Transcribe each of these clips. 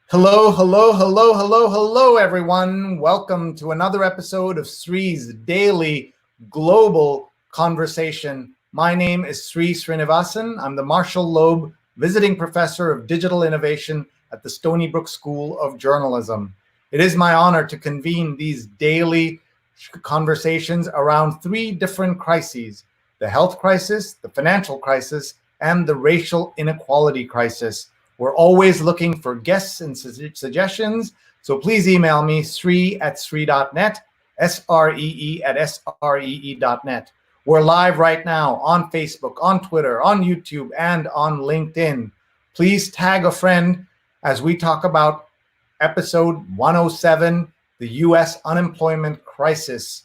Hello, hello, hello, hello, hello, everyone. Welcome to another episode of Sree's Daily Global Conversation. My name is Sree Sreenivasan. I'm the Marshall Loeb Visiting Professor of Digital Innovation at the Stony Brook School of Journalism. It is my honor to convene these daily conversations around three different crises: the health crisis, the financial crisis, and the racial inequality crisis. We're always looking for guests and suggestions, so please email me, sree@sree.net, sree@sree.net. We're live right now on Facebook, on Twitter, on YouTube, and on LinkedIn. Please tag a friend as we talk about episode 107, the U.S. unemployment crisis.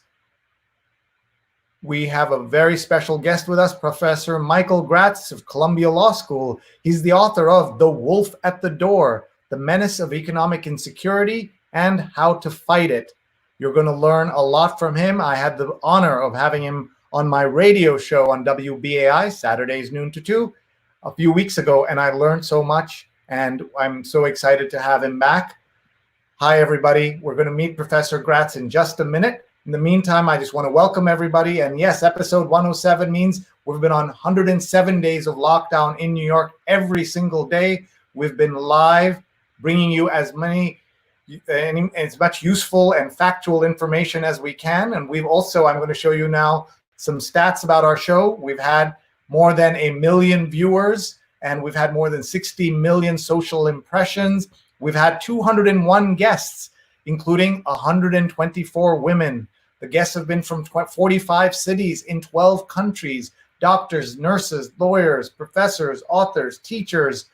We have a very special guest with us, Professor Michael Graetz of Columbia Law School. He's the author of The Wolf at the Door, The Menace of Economic Insecurity and How to Fight It. You're going to learn a lot from him. I had the honor of having him on my radio show on WBAI, Saturdays noon to 2, a few weeks ago, and I learned so much, and I'm so excited to have him back. Hi, everybody. We're going to meet Professor Graetz in just a minute. In the meantime, I just want to welcome everybody. And yes, episode 107 means we've been on 107 days of lockdown in New York every single day. We've been live, bringing you as much useful and factual information as we can. And we've also, I'm going to show you now some stats about our show. We've had more than 1 million viewers, and we've had more than 60 million social impressions. We've had 201 guests, including 124 women. The guests have been from 45 cities in 12 countries: doctors, nurses, lawyers, professors, authors, teachers,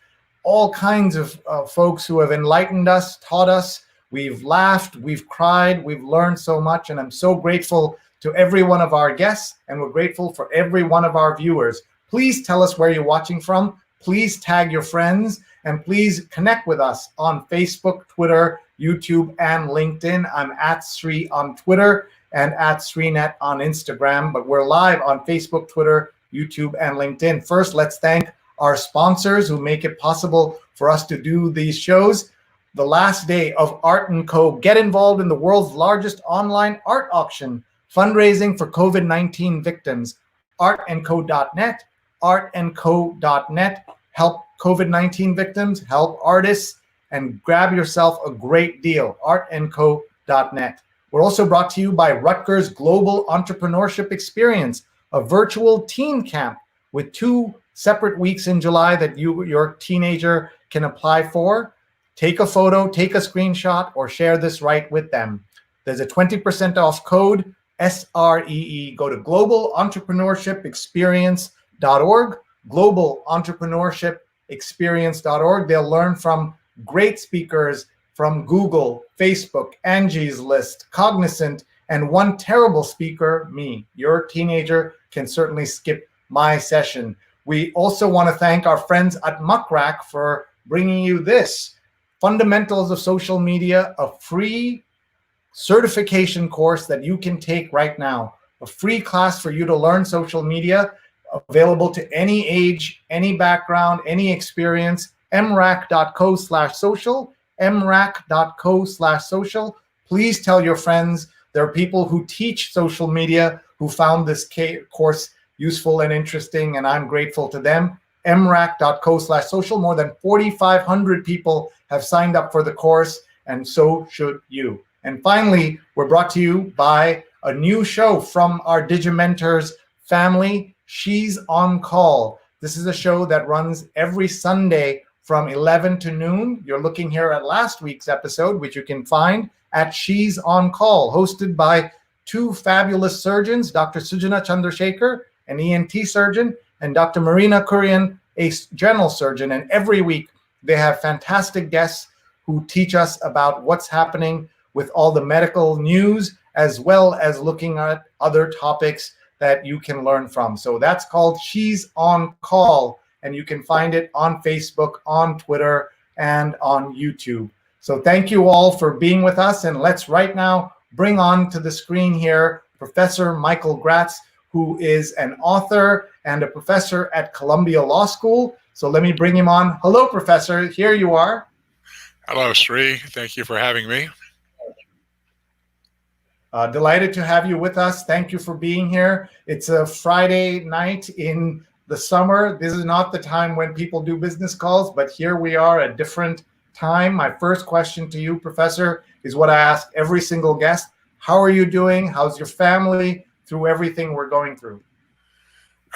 all kinds of folks who have enlightened us, taught us. We've laughed, we've cried, we've learned so much, and I'm so grateful to every one of our guests, and we're grateful for every one of our viewers. Please tell us where you're watching from. Please tag your friends, and please connect with us on Facebook, Twitter, YouTube, and LinkedIn. I'm at Sree on Twitter and at SreeNet on Instagram, but we're live on Facebook, Twitter, YouTube, and LinkedIn. First, let's thank our sponsors who make it possible for us to do these shows. The last day of Art & Co. Get involved in the world's largest online art auction, fundraising for COVID-19 victims. artandco.net, artandco.net. Help COVID-19 victims, help artists, and grab yourself a great deal, artandco.net. We're also brought to you by Rutgers Global Entrepreneurship Experience, a virtual teen camp with 2 separate weeks in July that your teenager can apply for. Take a photo, take a screenshot, or share this right with them. There's a 20% off code, SREE. Go to globalentrepreneurshipexperience.org, globalentrepreneurshipexperience.org. They'll learn from great speakers from Google, Facebook, Angie's List, Cognizant, and one terrible speaker, me. Your teenager can certainly skip my session. We also want to thank our friends at Muckrack for bringing you this, Fundamentals of Social Media, a free certification course that you can take right now. A free class for you to learn social media, available to any age, any background, any experience. mrac.co/social, mrac.co/social. Please tell your friends. There are people who teach social media who found this course useful and interesting, and I'm grateful to them. mrac.co/social. More than 4,500 people have signed up for the course, and so should you. And finally, we're brought to you by a new show from our Digimentors family, She's on Call. This is a show that runs every Sunday from 11 to noon. You're looking here at last week's episode, which you can find at She's on Call, hosted by 2 fabulous surgeons, Dr. Sujana Chandrasekhar, an ENT surgeon, and Dr. Marina Kurian, a general surgeon. And every week they have fantastic guests who teach us about what's happening with all the medical news, as well as looking at other topics that you can learn from. So that's called She's on Call, and you can find it on Facebook, on Twitter, and on YouTube. So thank you all for being with us, and let's right now bring on to the screen here Professor Michael Graetz, who is an author and a professor at Columbia Law School. So let me bring him on. Hello, Professor. Here you are. Hello, Sree. Thank you for having me. Delighted to have you with us. Thank you for being here. It's a Friday night in the summer. This is not the time when people do business calls, but here we are at a different time. My first question to you, Professor, is what I ask every single guest. How are you doing? How's your family through everything we're going through?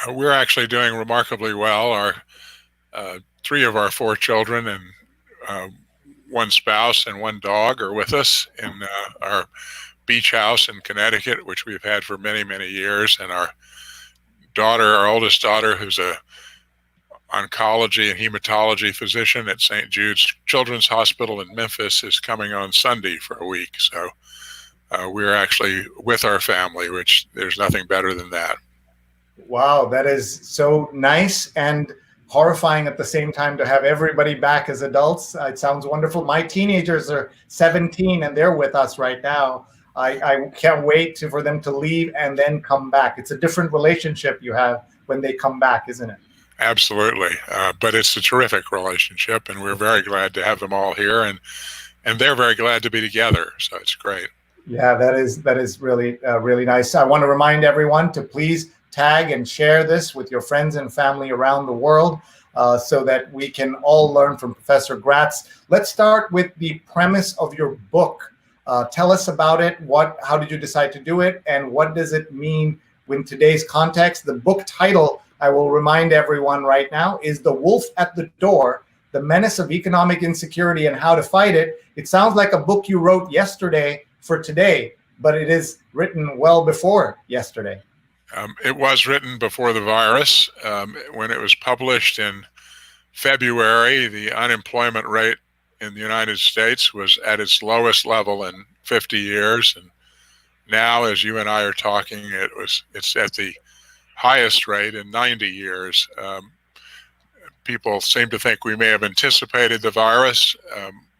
We're actually doing remarkably well. Our 3 of our 4 children and 1 spouse and 1 dog are with us in our beach house in Connecticut, which we've had for many, many years. And our oldest daughter, who's a oncology and hematology physician at St. Jude's Children's Hospital in Memphis, is coming on Sunday for a week. So we're actually with our family, which there's nothing better than that. Wow, that is so nice and horrifying at the same time to have everybody back as adults. It sounds wonderful. My teenagers are 17 and they're with us right now. I can't wait for them to leave and then come back. It's a different relationship you have when they come back, isn't it? Absolutely. But it's a terrific relationship, and we're very glad to have them all here, and they're very glad to be together. So it's great. Yeah, that is really, really nice. I want to remind everyone to please tag and share this with your friends and family around the world so that we can all learn from Professor Graetz. Let's start with the premise of your book. Tell us about it. How did you decide to do it? And what does it mean in today's context? The book title, I will remind everyone right now, is The Wolf at the Door, The Menace of Economic Insecurity and How to Fight It. It sounds like a book you wrote yesterday for today, but it is written well before yesterday. It was written before the virus. When it was published in February, the unemployment rate in the United States was at its lowest level in 50 years. And now, as you and I are talking, it's at the highest rate in 90 years. People seem to think we may have anticipated the virus.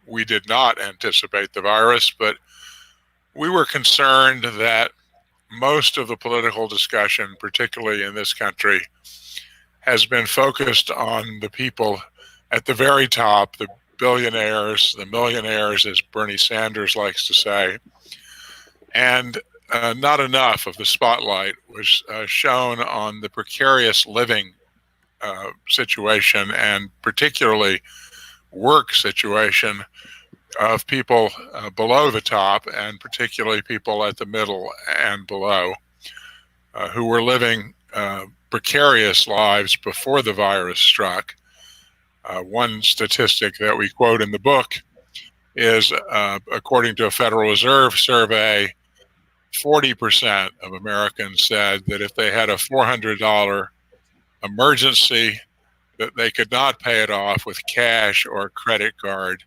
We did not anticipate the virus, but we were concerned that most of the political discussion, particularly in this country, has been focused on the people at the very top, the billionaires, the millionaires, as Bernie Sanders likes to say. And not enough of the spotlight was shown on the precarious living situation, and particularly work situation of people below the top, and particularly people at the middle and below who were living precarious lives before the virus struck. One statistic that we quote in the book is, according to a Federal Reserve survey, 40% of Americans said that if they had a $400 emergency, that they could not pay it off with cash or credit card,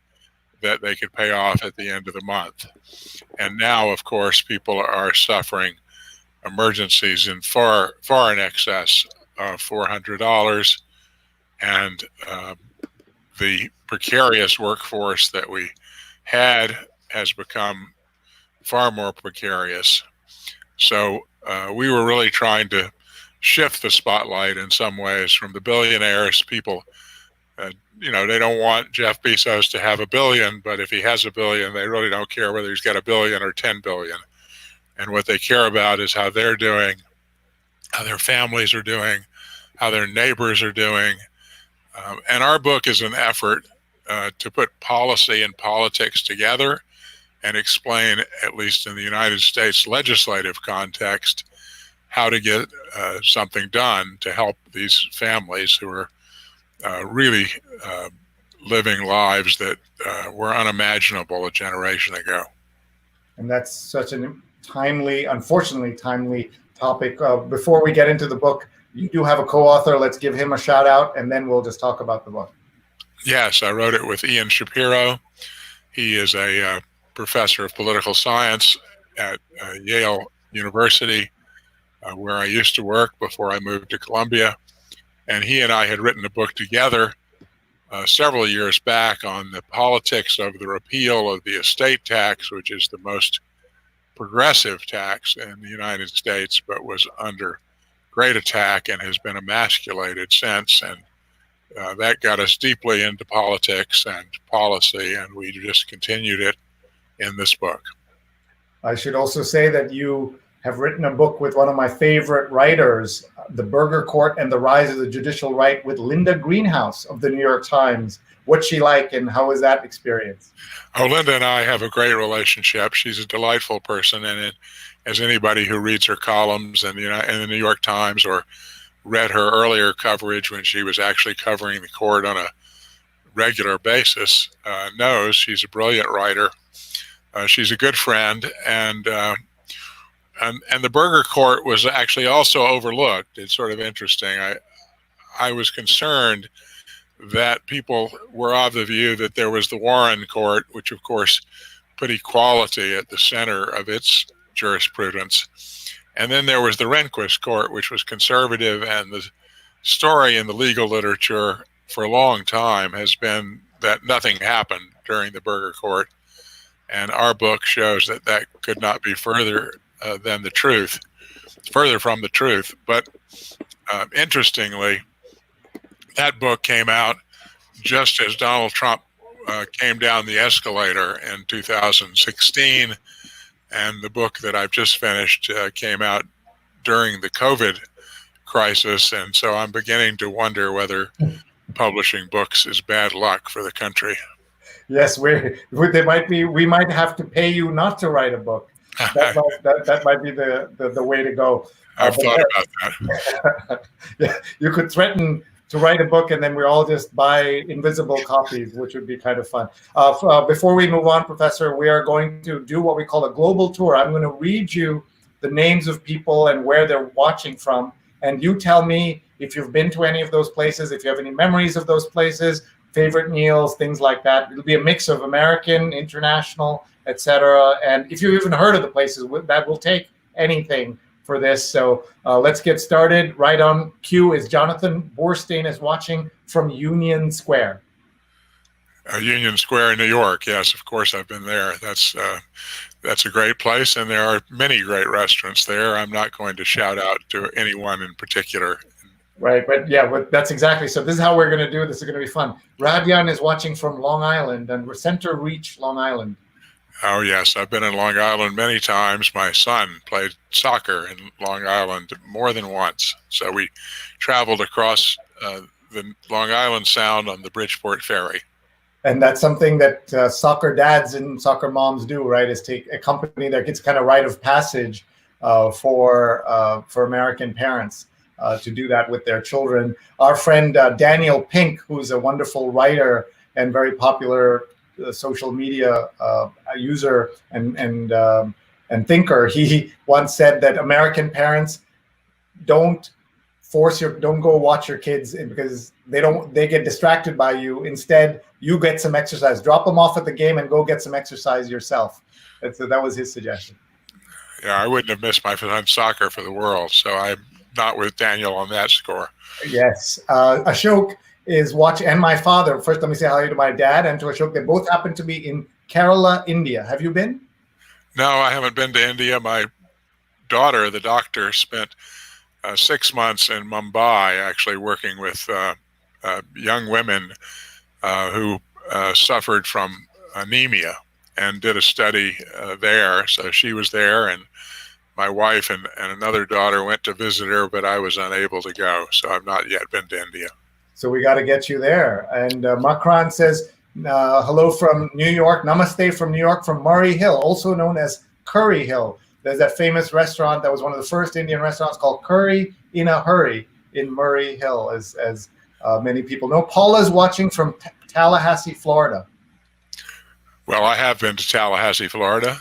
that they could pay off at the end of the month. And now, of course, people are suffering emergencies in far in excess of $400, and the precarious workforce that we had has become far more precarious. So we were really trying to shift the spotlight in some ways from the billionaires. People, they don't want Jeff Bezos to have $1 billion, but if he has $1 billion, they really don't care whether he's got $1 billion or 10 billion. And what they care about is how they're doing, how their families are doing, how their neighbors are doing. And our book is an effort to put policy and politics together and explain, at least in the United States legislative context, how to get something done to help these families who are really living lives that were unimaginable a generation ago. And that's such an unfortunately timely topic. Before we get into the book, you do have a co-author. Let's give him a shout out, and then we'll just talk about the book. Yes, I wrote it with Ian Shapiro. He is a professor of political science at Yale University, where I used to work before I moved to Columbia. And he and I had written a book together several years back on the politics of the repeal of the estate tax, which is the most progressive tax in the United States, but was under great attack and has been emasculated since. And that got us deeply into politics and policy, and we just continued it in this book. I should also say that you have written a book with one of my favorite writers, The Burger Court and the Rise of the Judicial Right, with Linda Greenhouse of the New York Times. What's she like, and how was that experience? Oh, Linda and I have a great relationship. She's a delightful person, and as anybody who reads her columns in the New York Times or read her earlier coverage when she was actually covering the court on a regular basis knows, she's a brilliant writer. She's a good friend, and the Burger Court was actually also overlooked. It's sort of interesting. I was concerned that people were of the view that there was the Warren Court, which of course put equality at the center of its jurisprudence. And then there was the Rehnquist Court, which was conservative, and the story in the legal literature for a long time has been that nothing happened during the Burger Court. And our book shows that that could not be further than the truth, further from the truth. But interestingly, that book came out just as Donald Trump came down the escalator in 2016. And the book that I've just finished came out during the COVID crisis. And so I'm beginning to wonder whether publishing books is bad luck for the country. Yes, we might have to pay you not to write a book. That might be the way to go. I've thought about that. Yeah, you could threaten to write a book, and then we all just buy invisible copies, which would be kind of fun. Before we move on, Professor, we are going to do what we call a global tour. I'm going to read you the names of people and where they're watching from, and you tell me if you've been to any of those places, if you have any memories of those places, favorite meals, things like that. It'll be a mix of American, international, etc. And if you've even heard of the places, that will take anything for this. So let's get started. Right on cue is Jonathan Borstein is watching from Union Square. Union Square in New York. Yes, of course, I've been there. That's a great place, and there are many great restaurants there. I'm not going to shout out to anyone in particular. Right, but yeah, that's exactly. So this is how we're going to do it. This is going to be fun. Radian is watching from Long Island, and we're Center Reach, Long Island. Oh, yes. I've been in Long Island many times. My son played soccer in Long Island more than once. So we traveled across the Long Island Sound on the Bridgeport Ferry. And that's something that soccer dads and soccer moms do, right, is accompany their kids, kind of rite of passage for American parents to do that with their children. Our friend Daniel Pink, who's a wonderful writer and very popular social media user and thinker, he once said that American parents don't go watch your kids because they get distracted by you. Instead, you get some exercise. Drop them off at the game and go get some exercise yourself. That was his suggestion. Yeah, I wouldn't have missed my son's soccer for the world, so I'm not with Daniel on that score. Yes. Ashok is watching, and my father. First, let me say hi to my dad and to Ashok. They both happen to be in Kerala, India. Have you been? No, I haven't been to India. My daughter, the doctor, spent 6 months in Mumbai actually working with young women who suffered from anemia and did a study there. So she was there, and my wife and another daughter went to visit her, but I was unable to go. So I've not yet been to India. So we got to get you there. And Makran says, hello from New York. Namaste from New York, from Murray Hill, also known as Curry Hill. There's that famous restaurant that was one of the first Indian restaurants called Curry in a Hurry in Murray Hill, as many people know. Paula's watching from Tallahassee, Florida. Well, I have been to Tallahassee, Florida.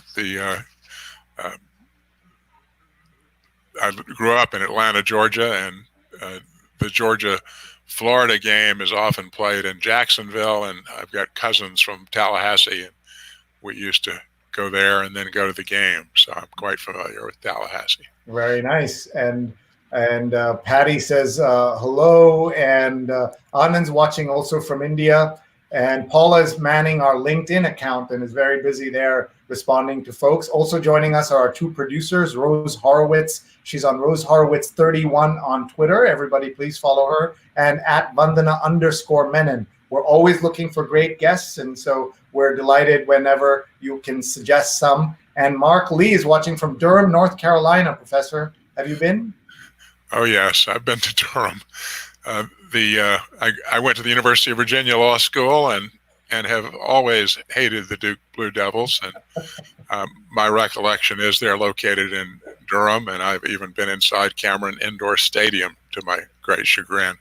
I grew up in Atlanta, Georgia, and the Georgia-Florida game is often played in Jacksonville, and I've got cousins from Tallahassee, and we used to go there and then go to the game. So I'm quite familiar with Tallahassee. Very nice. And Patty says hello, and Anand's watching also from India. And Paula is manning our LinkedIn account and is very busy there responding to folks. Also joining us are our two producers, Rose Horowitz She's on Rose Horowitz 31 on Twitter. Everybody, please follow her, and at Vandana_Menon. We're always looking for great guests, and so we're delighted whenever you can suggest some. And Mark Lee is watching from Durham, North Carolina. Professor, have you been? Oh yes, I've been to Durham. I went to the University of Virginia Law School and have always hated the Duke Blue Devils. And my recollection is they're located in Durham, and I've even been inside Cameron Indoor Stadium to my great chagrin.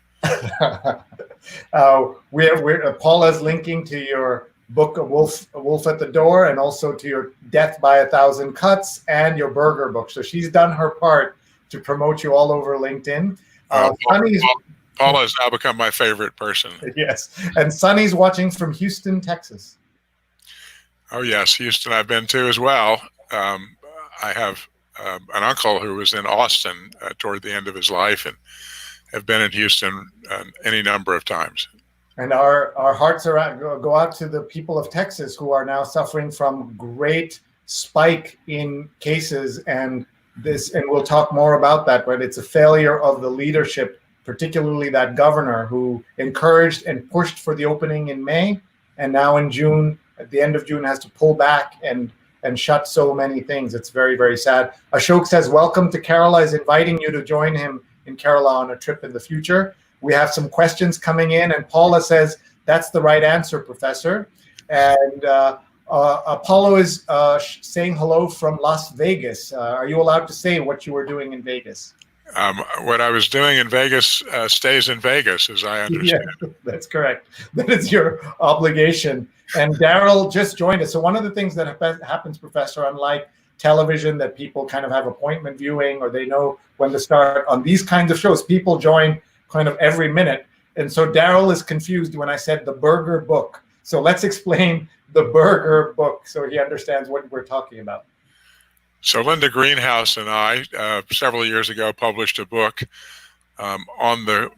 Paula's linking to your book, A Wolf at the Door, and also to your Death by a Thousand Cuts and your burger book. So she's done her part to promote you all over LinkedIn. Paula has now become my favorite person. Yes. And Sonny's watching from Houston, Texas. Oh, yes. Houston I've been to as well. I have an uncle who was in Austin toward the end of his life, and have been in Houston any number of times. And our hearts go out to the people of Texas who are now suffering from great spike in cases, and we'll talk more about that, but it's a failure of the leadership, particularly that governor who encouraged and pushed for the opening in May, and now in June, at the end of June, has to pull back and shut so many things. It's very, very sad. Ashok says, welcome to Kerala, is inviting you to join him in Kerala on a trip in the future. We have some questions coming in, and Paula says, that's the right answer, Professor. And Apollo is saying hello from Las Vegas. Are you allowed to say what you were doing in Vegas? What I was doing in Vegas stays in Vegas, as I understand. Yeah, that's correct. That is your obligation. And Daryl just joined us. So one of the things that happens, Professor, unlike television that people kind of have appointment viewing or they know when to start, on these kinds of shows, people join kind of every minute. And so Daryl is confused when I said the burger book. So let's explain the burger book so he understands what we're talking about. So Linda Greenhouse and I, several years ago, published a book on the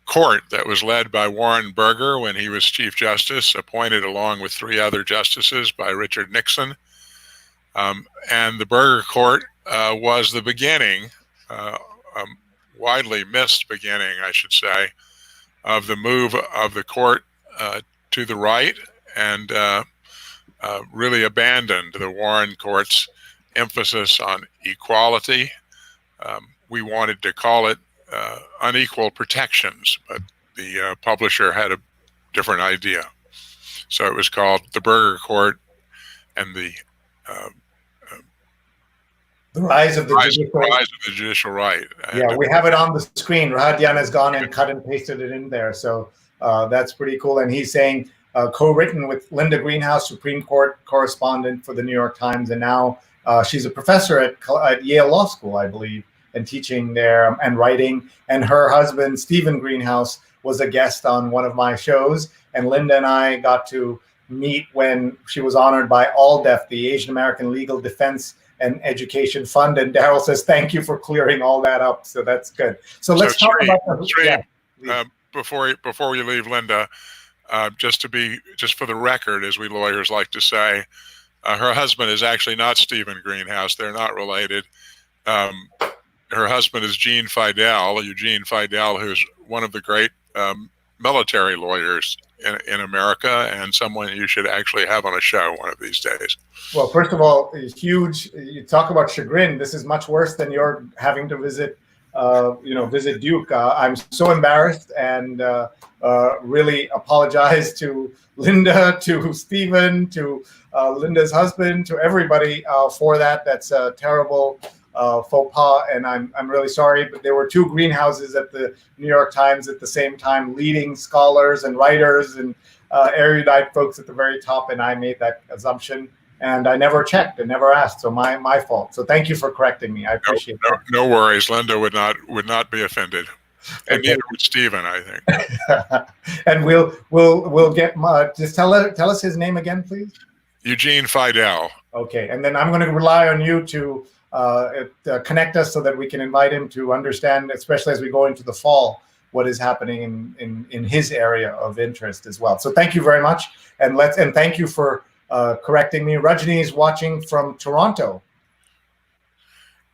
court that was led by Warren Burger when he was Chief Justice, appointed along with 3 other justices by Richard Nixon. And the Burger Court was the beginning, widely missed beginning, I should say, of the move of the court to the right, and really abandoned the Warren Court's emphasis on equality. We wanted to call it unequal protections, but the publisher had a different idea. So it was called the Burger Court and the rise of the judicial right. Yeah, we have it on the screen. Rahadyan has gone and cut and pasted it in there. So that's pretty cool. And he's saying co-written with Linda Greenhouse, Supreme Court correspondent for the New York Times. And now she's a professor at Yale Law School, I believe, and teaching there and writing. And her husband, Stephen Greenhouse, was a guest on one of my shows. And Linda and I got to meet when she was honored by ALDEF, the Asian American Legal Defense and Education Fund. And Daryl says, thank you for clearing all that up. So that's good. So let's talk about before you leave, Linda, just for the record, as we lawyers like to say, her husband is actually not Stephen Greenhouse. They're not related. Her husband is Eugene Fidel, who's one of the great military lawyers in America, and someone you should actually have on a show one of these days. Well, first of all, huge. You talk about chagrin. This is much worse than your having to visit Duke. I'm so embarrassed and really apologize to Linda, to Stephen, to Linda's husband, to everybody for that. That's a terrible faux pas, and I'm really sorry. But there were 2 greenhouses at the New York Times at the same time, leading scholars and writers and erudite folks at the very top, and I made that assumption. And I never checked and never asked, so my fault. So thank you for correcting me. I appreciate it. No worries. Linda would not be offended, and neither would Stephen, I think. And we'll get just tell us his name again, please. Eugene Fidel. Okay, and then I'm going to rely on you to connect us so that we can invite him to understand, especially as we go into the fall, what is happening in his area of interest as well. So thank you very much, and thank you for correcting me. Rajni is watching from Toronto.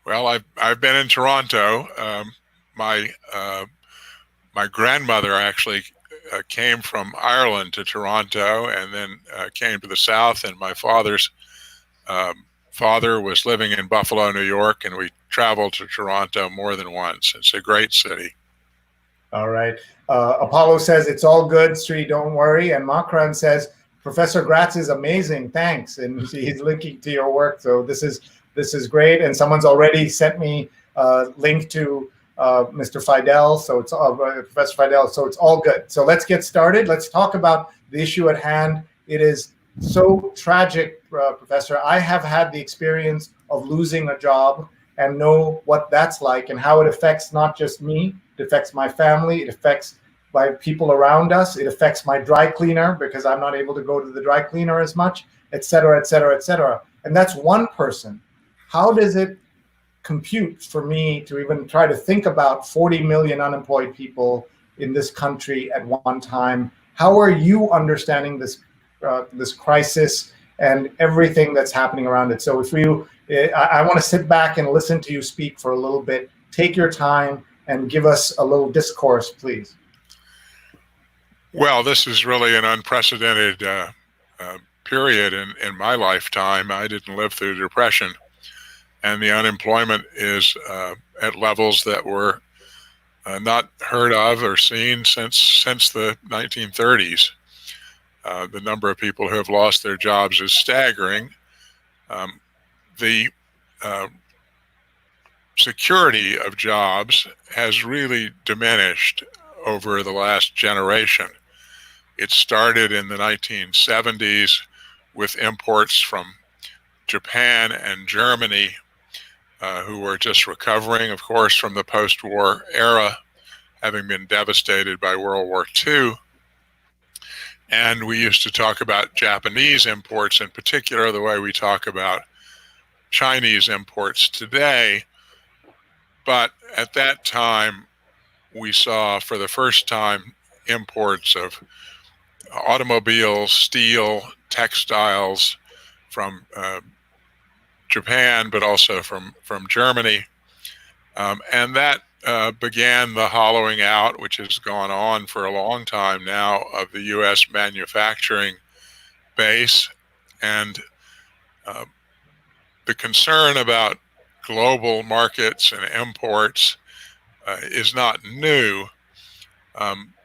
Well, I've been in Toronto. My grandmother actually came from Ireland to Toronto, and then came to the South. And my father's father was living in Buffalo, New York, and we traveled to Toronto more than once. It's a great city. All right. Apollo says it's all good, Sree, don't worry. And Makran says Professor Graetz is amazing, thanks. And he's linking to your work, so this is great. And someone's already sent me a link to Mr. Fidel, so it's Professor Fidel, so it's all good. So let's get started. Let's talk about the issue at hand. It is so tragic, Professor. I have had the experience of losing a job and know what that's like and how it affects not just me, it affects my family, it affects my people around us, it affects my dry cleaner because I'm not able to go to the dry cleaner as much, et cetera, et cetera, et cetera. And that's one person. How does it compute for me to even try to think about 40 million unemployed people in this country at one time? How are you understanding this crisis and everything that's happening around it? So I want to sit back and listen to you speak for a little bit. Take your time and give us a little discourse, please. Well, this is really an unprecedented period in my lifetime. I didn't live through the Depression, and the unemployment is at levels that were not heard of or seen since the 1930s. The number of people who have lost their jobs is staggering. The security of jobs has really diminished over the last generation. It started in the 1970s with imports from Japan and Germany, who were just recovering, of course, from the post-war era, having been devastated by World War II. And we used to talk about Japanese imports in particular, the way we talk about Chinese imports today. But at that time, we saw for the first time imports of automobiles, steel, textiles from Japan, but also from Germany. And that began the hollowing out, which has gone on for a long time now, of the U.S. manufacturing base. And the concern about global markets and imports is not new.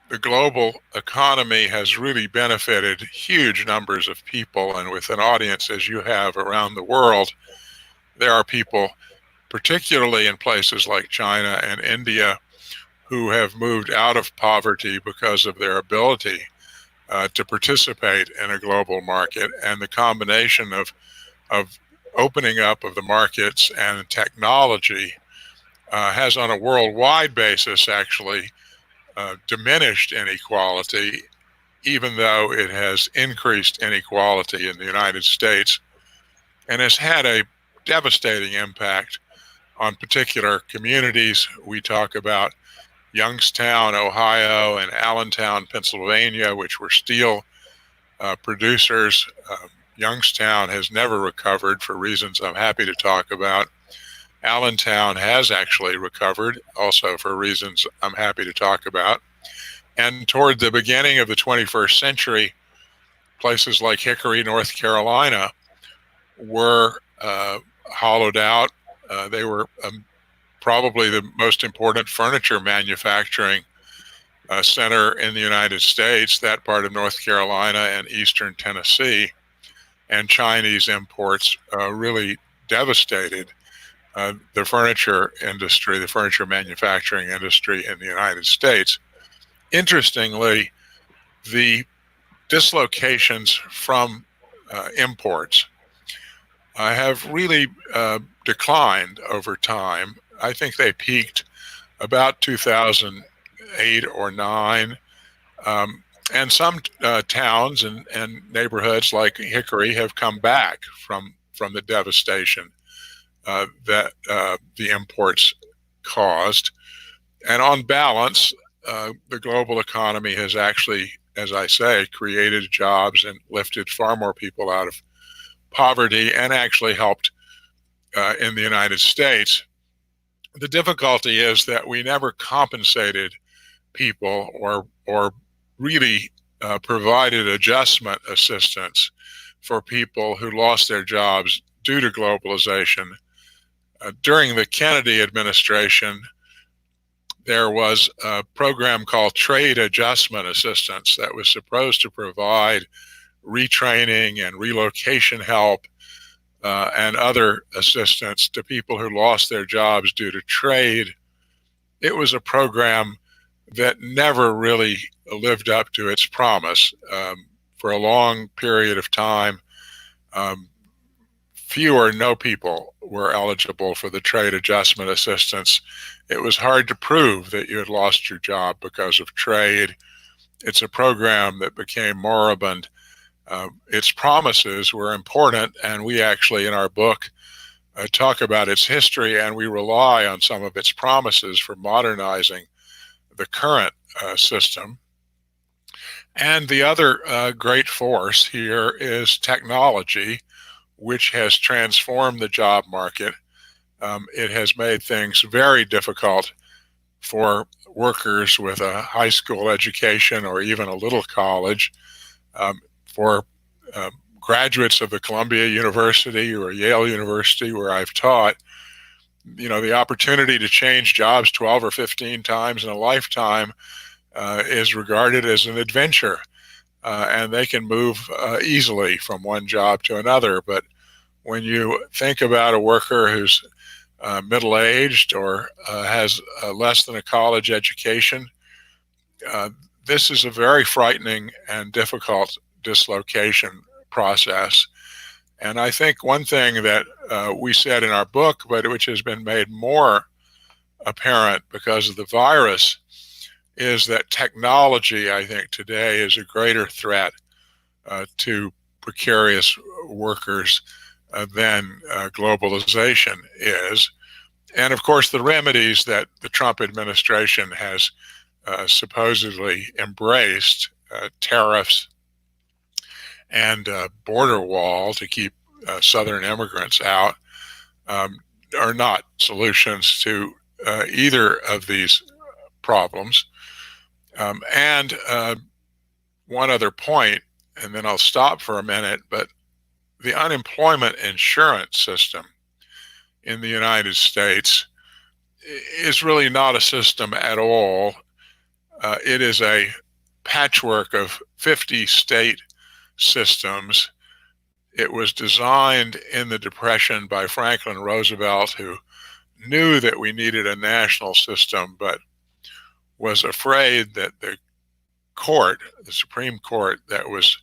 The global economy has really benefited huge numbers of people, and with an audience as you have around the world, there are people, particularly in places like China and India, who have moved out of poverty because of their ability to participate in a global market. And the combination of opening up of the markets and technology has, on a worldwide basis, actually diminished inequality, even though it has increased inequality in the United States, and has had a devastating impact on particular communities. We talk about Youngstown, Ohio, and Allentown, Pennsylvania, which were steel producers. Youngstown has never recovered for reasons I'm happy to talk about. Allentown has actually recovered, also for reasons I'm happy to talk about. And toward the beginning of the 21st century, places like Hickory, North Carolina, were hollowed out. They were probably the most important furniture manufacturing center in the United States, that part of North Carolina and eastern Tennessee. And Chinese imports really devastated the furniture industry, the furniture manufacturing industry in the United States. Interestingly, the dislocations from imports have really declined over time. I think they peaked about 2008 or 9. And some towns and neighborhoods like Hickory have come back from the devastation that the imports caused. And on balance, the global economy has actually, as I say, created jobs and lifted far more people out of poverty, and actually helped in the United States The difficulty is that we never compensated people or really provided adjustment assistance for people who lost their jobs due to globalization. During the Kennedy administration, there was a program called Trade Adjustment Assistance that was supposed to provide retraining and relocation help and other assistance to people who lost their jobs due to trade. It was a program that never really lived up to its promise. For a long period of time, few or no people were eligible for the trade adjustment assistance. It was hard to prove that you had lost your job because of trade. It's a program that became moribund. Its promises were important, and we actually, in our book, talk about its history, and we rely on some of its promises for modernizing the current system. And the other great force here is technology, which has transformed the job market. It has made things very difficult for workers with a high school education or even a little college. For graduates of the Columbia University or Yale University, where I've taught, the opportunity to change jobs 12 or 15 times in a lifetime is regarded as an adventure, and they can move easily from one job to another. But when you think about a worker who's middle-aged or has less than a college education, this is a very frightening and difficult dislocation process. And I think one thing that we said in our book, but which has been made more apparent because of the virus, is that technology, I think, today is a greater threat to precarious workers than globalization is. And of course, the remedies that the Trump administration has supposedly embraced, tariffs and border wall to keep Southern immigrants out, are not solutions to either of these problems. And one other point, and then I'll stop for a minute, but the unemployment insurance system in the United States is really not a system at all. It is a patchwork of 50 state systems. It was designed in the Depression by Franklin Roosevelt, who knew that we needed a national system, but was afraid that the Supreme Court that was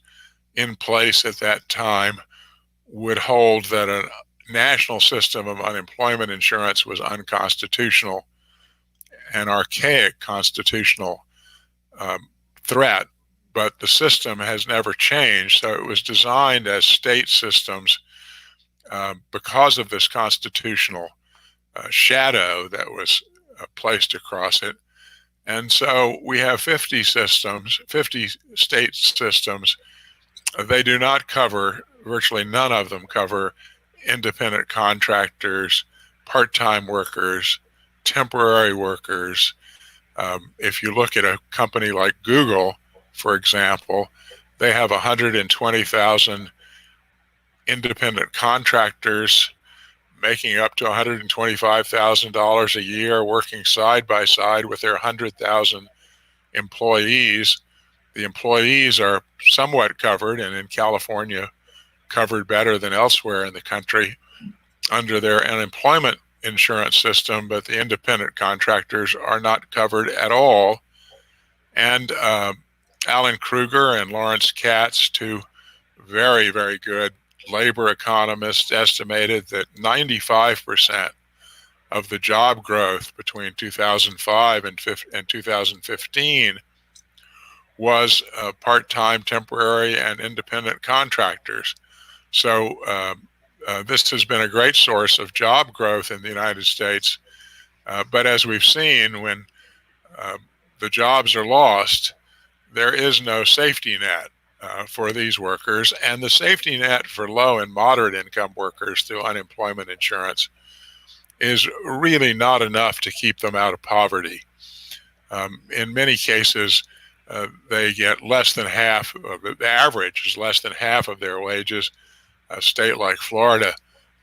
in place at that time would hold that a national system of unemployment insurance was unconstitutional, an archaic constitutional threat. But the system has never changed. So it was designed as state systems because of this constitutional shadow that was placed across it. And so we have 50 systems, 50 state systems. They do not cover, virtually none of them cover independent contractors, part-time workers, temporary workers. If you look at a company like Google, for example, they have 120,000 independent contractors making up to $125,000 a year, working side by side with their 100,000 employees. The employees are somewhat covered, and in California, covered better than elsewhere in the country under their unemployment insurance system, but the independent contractors are not covered at all. And Alan Kruger and Lawrence Katz, two very, very good labor economists, estimated that 95% of the job growth between 2005 and 2015 was part-time, temporary, and independent contractors. So this has been a great source of job growth in the United States. But as we've seen, when the jobs are lost, there is no safety net for these workers. And the safety net for low and moderate income workers through unemployment insurance is really not enough to keep them out of poverty. In many cases, they get less than half of the average is less than half of their wages. A state like Florida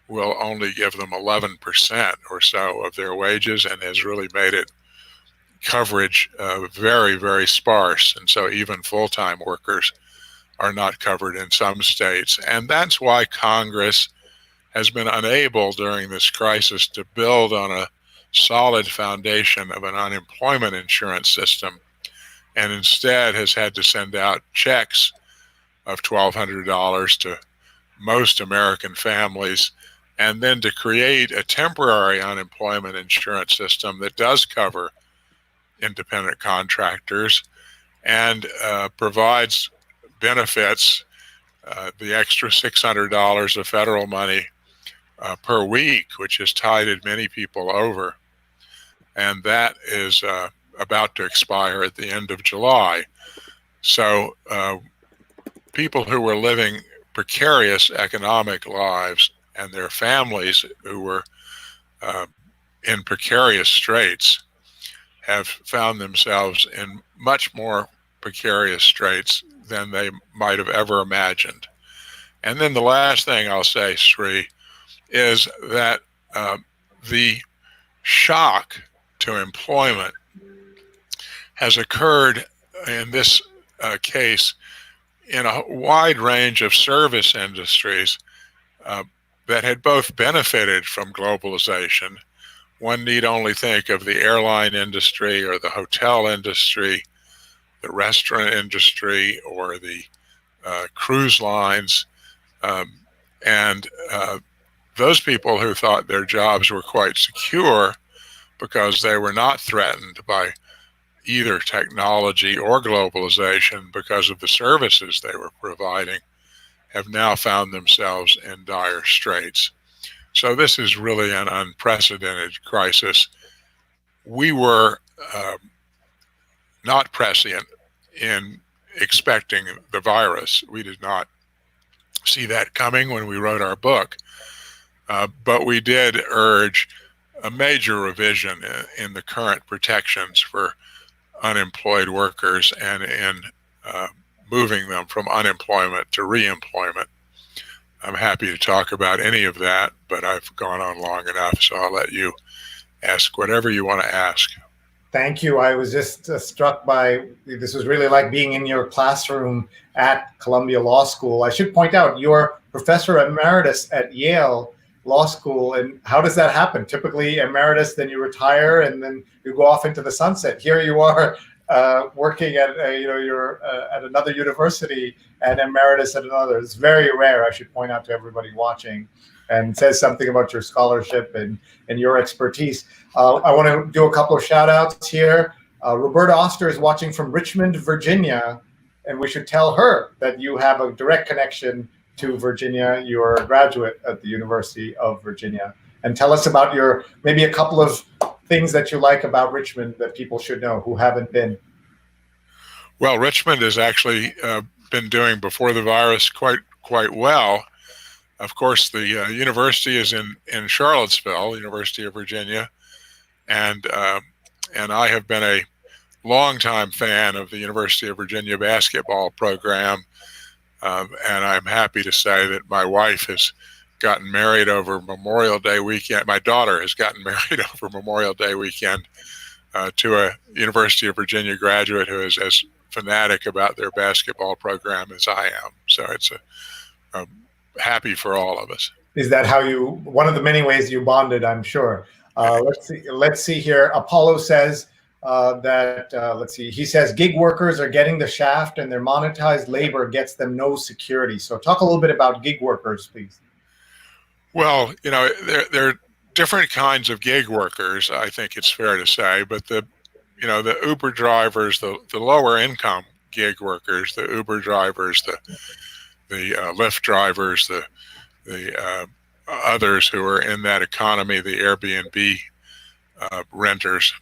will only give them 11% or so of their wages, and has really made it coverage very, very sparse. And so even full-time workers are not covered in some states. And that's why Congress has been unable during this crisis to build on a solid foundation of an unemployment insurance system, and instead has had to send out checks of $1,200 to most American families, and then to create a temporary unemployment insurance system that does cover independent contractors and provides benefits, the extra $600 of federal money per week, which has tided many people over. And that is about to expire at the end of July. So people who were living precarious economic lives and their families who were in precarious straits have found themselves in much more precarious straits than they might have ever imagined. And then the last thing I'll say, Sree, is that the shock to employment has occurred in this case in a wide range of service industries that had both benefited from globalization. One need only think of the airline industry or the hotel industry, the restaurant industry, or the cruise lines. And those people who thought their jobs were quite secure because they were not threatened by either technology or globalization because of the services they were providing, have now found themselves in dire straits. So this is really an unprecedented crisis. We were not prescient in expecting the virus. We did not see that coming when we wrote our book, but we did urge a major revision in the current protections for unemployed workers and in moving them from unemployment to reemployment. I'm happy to talk about any of that, but I've gone on long enough, so I'll let you ask whatever you want to ask. Thank you. I was just struck by, this was really like being in your classroom at Columbia Law School. I should point out, you're professor emeritus at Yale Law School. And how does that happen? Typically emeritus, then you retire and then you go off into the sunset. Here you are working at, you're at another university and emeritus at another. It's very rare, I should point out to everybody watching, and says something about your scholarship and your expertise. I want to do a couple of shout outs here. Roberta Oster is watching from Richmond, Virginia, and we should tell her that you have a direct connection to Virginia. You're a graduate at the University of Virginia. And tell us about maybe a couple of things that you like about Richmond that people should know who haven't been. Well, Richmond has actually been doing before the virus quite well. Of course, the university is in Charlottesville, University of Virginia, and I have been a longtime fan of the University of Virginia basketball program, and I'm happy to say that my wife has gotten married over Memorial Day weekend. My daughter has gotten married over Memorial Day weekend to a University of Virginia graduate who is as fanatic about their basketball program as I am. So it's a happy for all of us. Is that how one of the many ways you bonded, I'm sure. Let's see here. Apollo says he says gig workers are getting the shaft and their monetized labor gets them no security. So talk a little bit about gig workers, please. Well, there are different kinds of gig workers, I think it's fair to say, but the Uber drivers, the lower income gig workers, the Uber drivers, the Lyft drivers, the others who are in that economy, the Airbnb renters,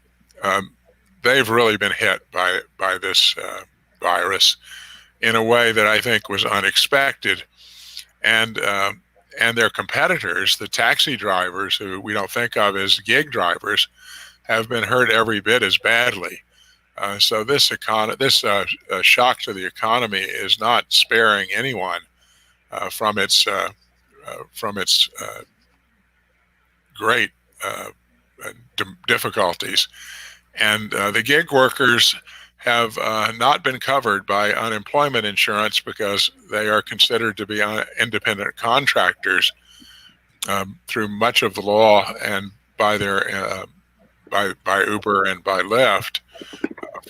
they've really been hit by this virus in a way that I think was unexpected. And and their competitors, the taxi drivers, who we don't think of as gig drivers, have been hurt every bit as badly. So this shock to the economy is not sparing anyone from its great difficulties. And the gig workers have not been covered by unemployment insurance because they are considered to be independent contractors through much of the law, and by their by Uber and by Lyft,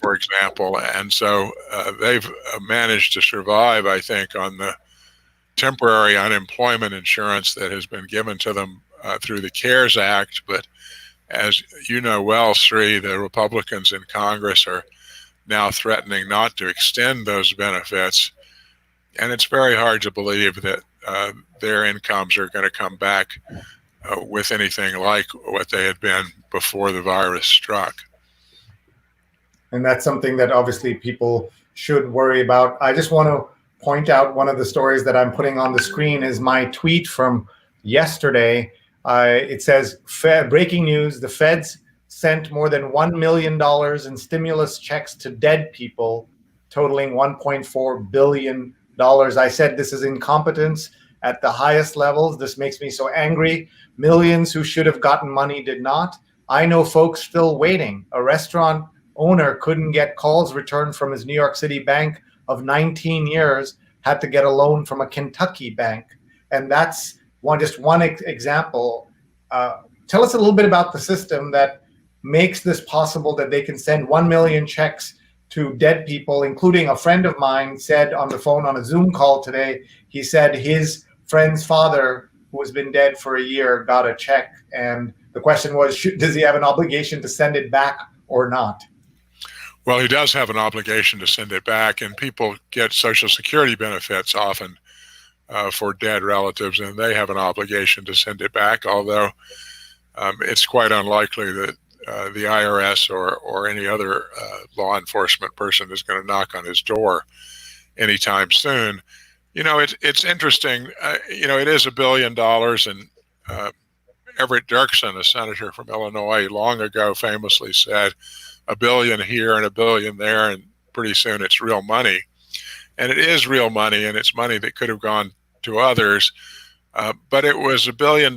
for example. And so they've managed to survive, I think, on the temporary unemployment insurance that has been given to them through the CARES Act. But as you know well, Sree, the Republicans in Congress are now threatening not to extend those benefits. And it's very hard to believe that their incomes are going to come back with anything like what they had been before the virus struck. And that's something that obviously people should worry about. I just want to point out one of the stories that I'm putting on the screen is my tweet from yesterday. It says, breaking news, the feds sent more than $1 million in stimulus checks to dead people, totaling $1.4 billion. I said this is incompetence at the highest levels. This makes me so angry. Millions who should have gotten money did not. I know folks still waiting. A restaurant owner couldn't get calls returned from his New York City bank of 19 years, had to get a loan from a Kentucky bank. And that's just one example. Tell us a little bit about the system that makes this possible, that they can send 1 million checks to dead people, including a friend of mine said on the phone on a Zoom call today, he said his friend's father, who has been dead for a year, got a check. And the question was, does he have an obligation to send it back or not? Well, he does have an obligation to send it back, and people get Social Security benefits often for dead relatives, and they have an obligation to send it back, although it's quite unlikely that the IRS or any other law enforcement person is going to knock on his door anytime soon. You know, it's interesting. It is $1 billion, and Everett Dirksen, a senator from Illinois, long ago famously said, $1 billion here and $1 billion there, and pretty soon it's real money. And it is real money, and it's money that could have gone to others. But it was $1 billion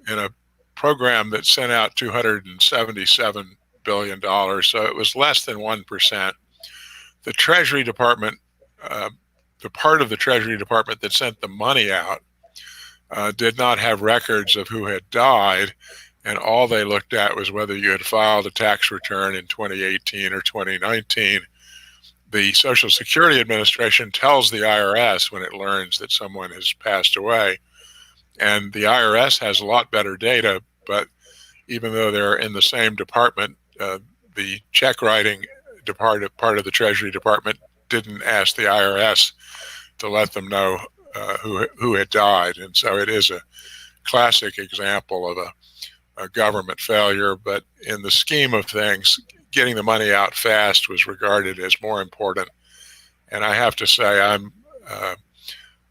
in a program that sent out $277 billion, so it was less than 1%. The Treasury Department, the part of the Treasury Department that sent the money out, did not have records of who had died, and all they looked at was whether you had filed a tax return in 2018 or 2019. The Social Security Administration tells the IRS when it learns that someone has passed away, and the IRS has a lot better data, but even though they're in the same department, the check writing part of the Treasury Department didn't ask the IRS to let them know who had died. And so it is a classic example of a government failure, but in the scheme of things, getting the money out fast was regarded as more important. And I have to say,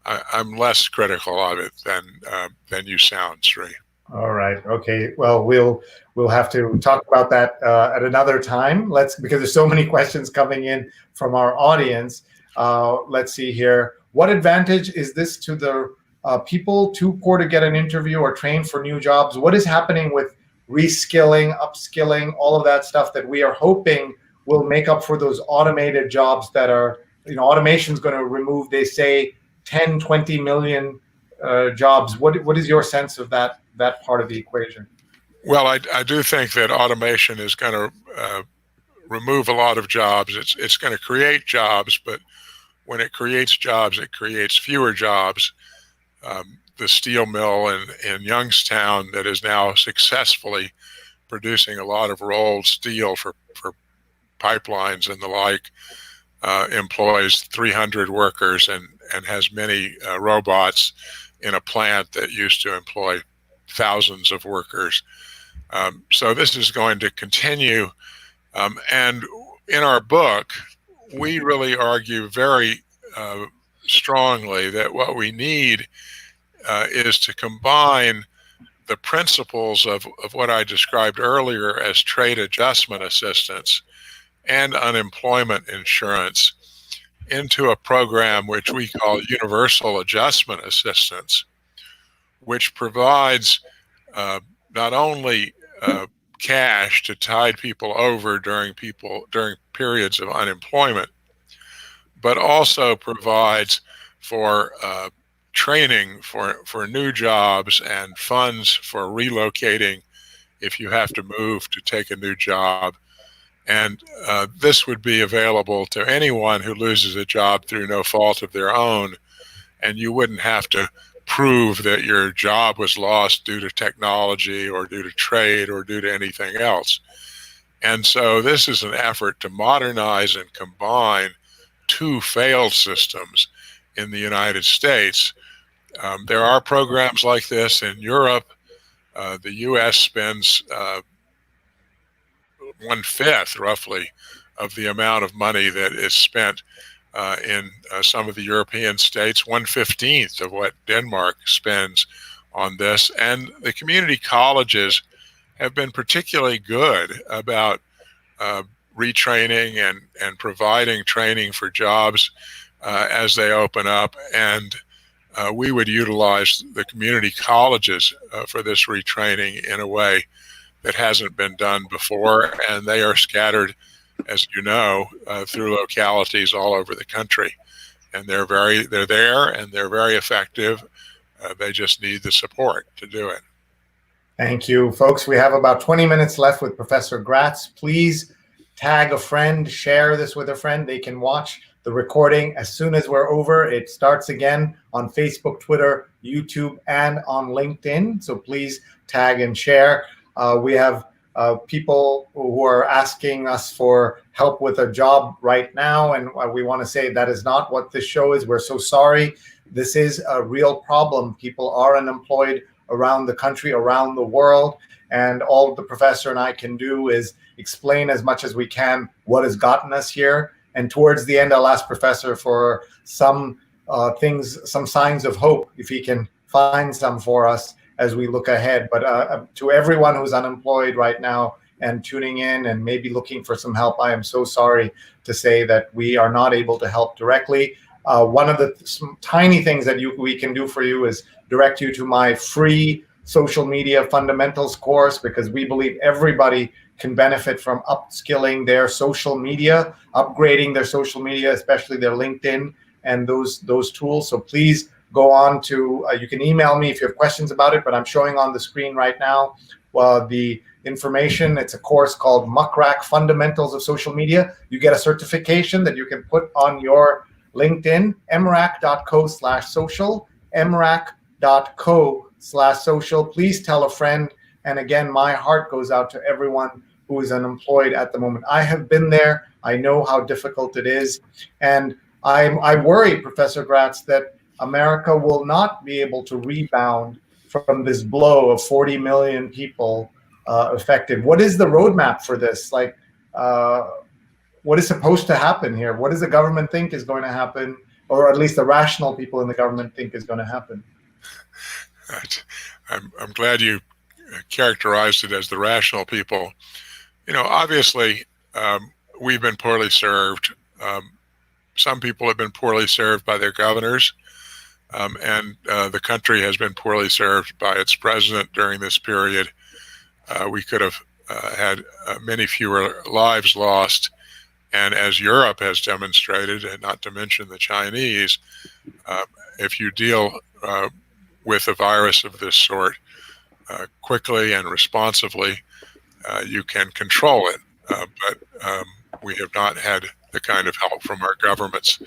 I'm less critical of it than you sound, Sree. All right. Okay. Well, we'll have to talk about that at another time. Because there's so many questions coming in from our audience. Let's see here. What advantage is this to the people too poor to get an interview or train for new jobs? What is happening with reskilling, upskilling, all of that stuff that we are hoping will make up for those automated jobs that are, automation is going to remove, they say, 10, 20 million jobs. What is your sense of that part of the equation? Well, I do think that automation is going to remove a lot of jobs. It's going to create jobs, but when it creates jobs, it creates fewer jobs. The steel mill in Youngstown that is now successfully producing a lot of rolled steel for pipelines and the like employs 300 workers and has many robots in a plant that used to employ thousands of workers. So this is going to continue. And in our book, we really argue very strongly that what we need is to combine the principles of what I described earlier as trade adjustment assistance and unemployment insurance into a program which we call universal adjustment assistance, which provides not only cash to tide people over during periods of unemployment, but also provides for training for new jobs and funds for relocating if you have to move to take a new job. And this would be available to anyone who loses a job through no fault of their own, and you wouldn't have to prove that your job was lost due to technology or due to trade or due to anything else. And so this is an effort to modernize and combine two failed systems in the United States. There are programs like this in Europe. The U.S. spends 1/5, roughly, of the amount of money that is spent in some of the European states, 1/15 of what Denmark spends on this. And the community colleges have been particularly good about retraining and providing training for jobs as they open up. And we would utilize the community colleges for this retraining in a way that hasn't been done before. And they are scattered, as you know, through localities all over the country. And they're there and they're very effective. They just need the support to do it. Thank you, folks. We have about 20 minutes left with Professor Graetz. Please tag a friend, share this with a friend. They can watch the recording as soon as we're over. It starts again on Facebook, Twitter, YouTube, and on LinkedIn. So please tag and share. We have people who are asking us for help with a job right now, and we want to say that is not what this show is. We're so sorry. This is a real problem. People are unemployed around the country, around the world, and all the professor and I can do is explain as much as we can what has gotten us here. And towards the end, I'll ask Professor for some some signs of hope, if he can find some for us as we look ahead. But to everyone who's unemployed right now and tuning in and maybe looking for some help, I am so sorry to say that we are not able to help directly. One of the tiny things that we can do for you is direct you to my free social media fundamentals course, because we believe everybody can benefit from upskilling their social media, upgrading their social media, especially their LinkedIn and those tools. So please go on to, you can email me if you have questions about it, but I'm showing on the screen right now the information. It's a course called Muckrack Fundamentals of Social Media. You get a certification that you can put on your LinkedIn, mrac.co/social, mrac.co/social. Please tell a friend. And again, my heart goes out to everyone who is unemployed at the moment. I have been there. I know how difficult it is. And I worry, Professor Graetz, that America will not be able to rebound from this blow of 40 million people affected. What is the roadmap for this? Like, what is supposed to happen here? What does the government think is going to happen, or at least the rational people in the government think is going to happen? I'm glad you characterized it as the rational people. You know, obviously, we've been poorly served. Some people have been poorly served by their governors, and the country has been poorly served by its president during this period. We could have had many fewer lives lost. And as Europe has demonstrated, and not to mention the Chinese, if you deal with a virus of this sort quickly and responsively, you can control it. But we have not had the kind of help from our governments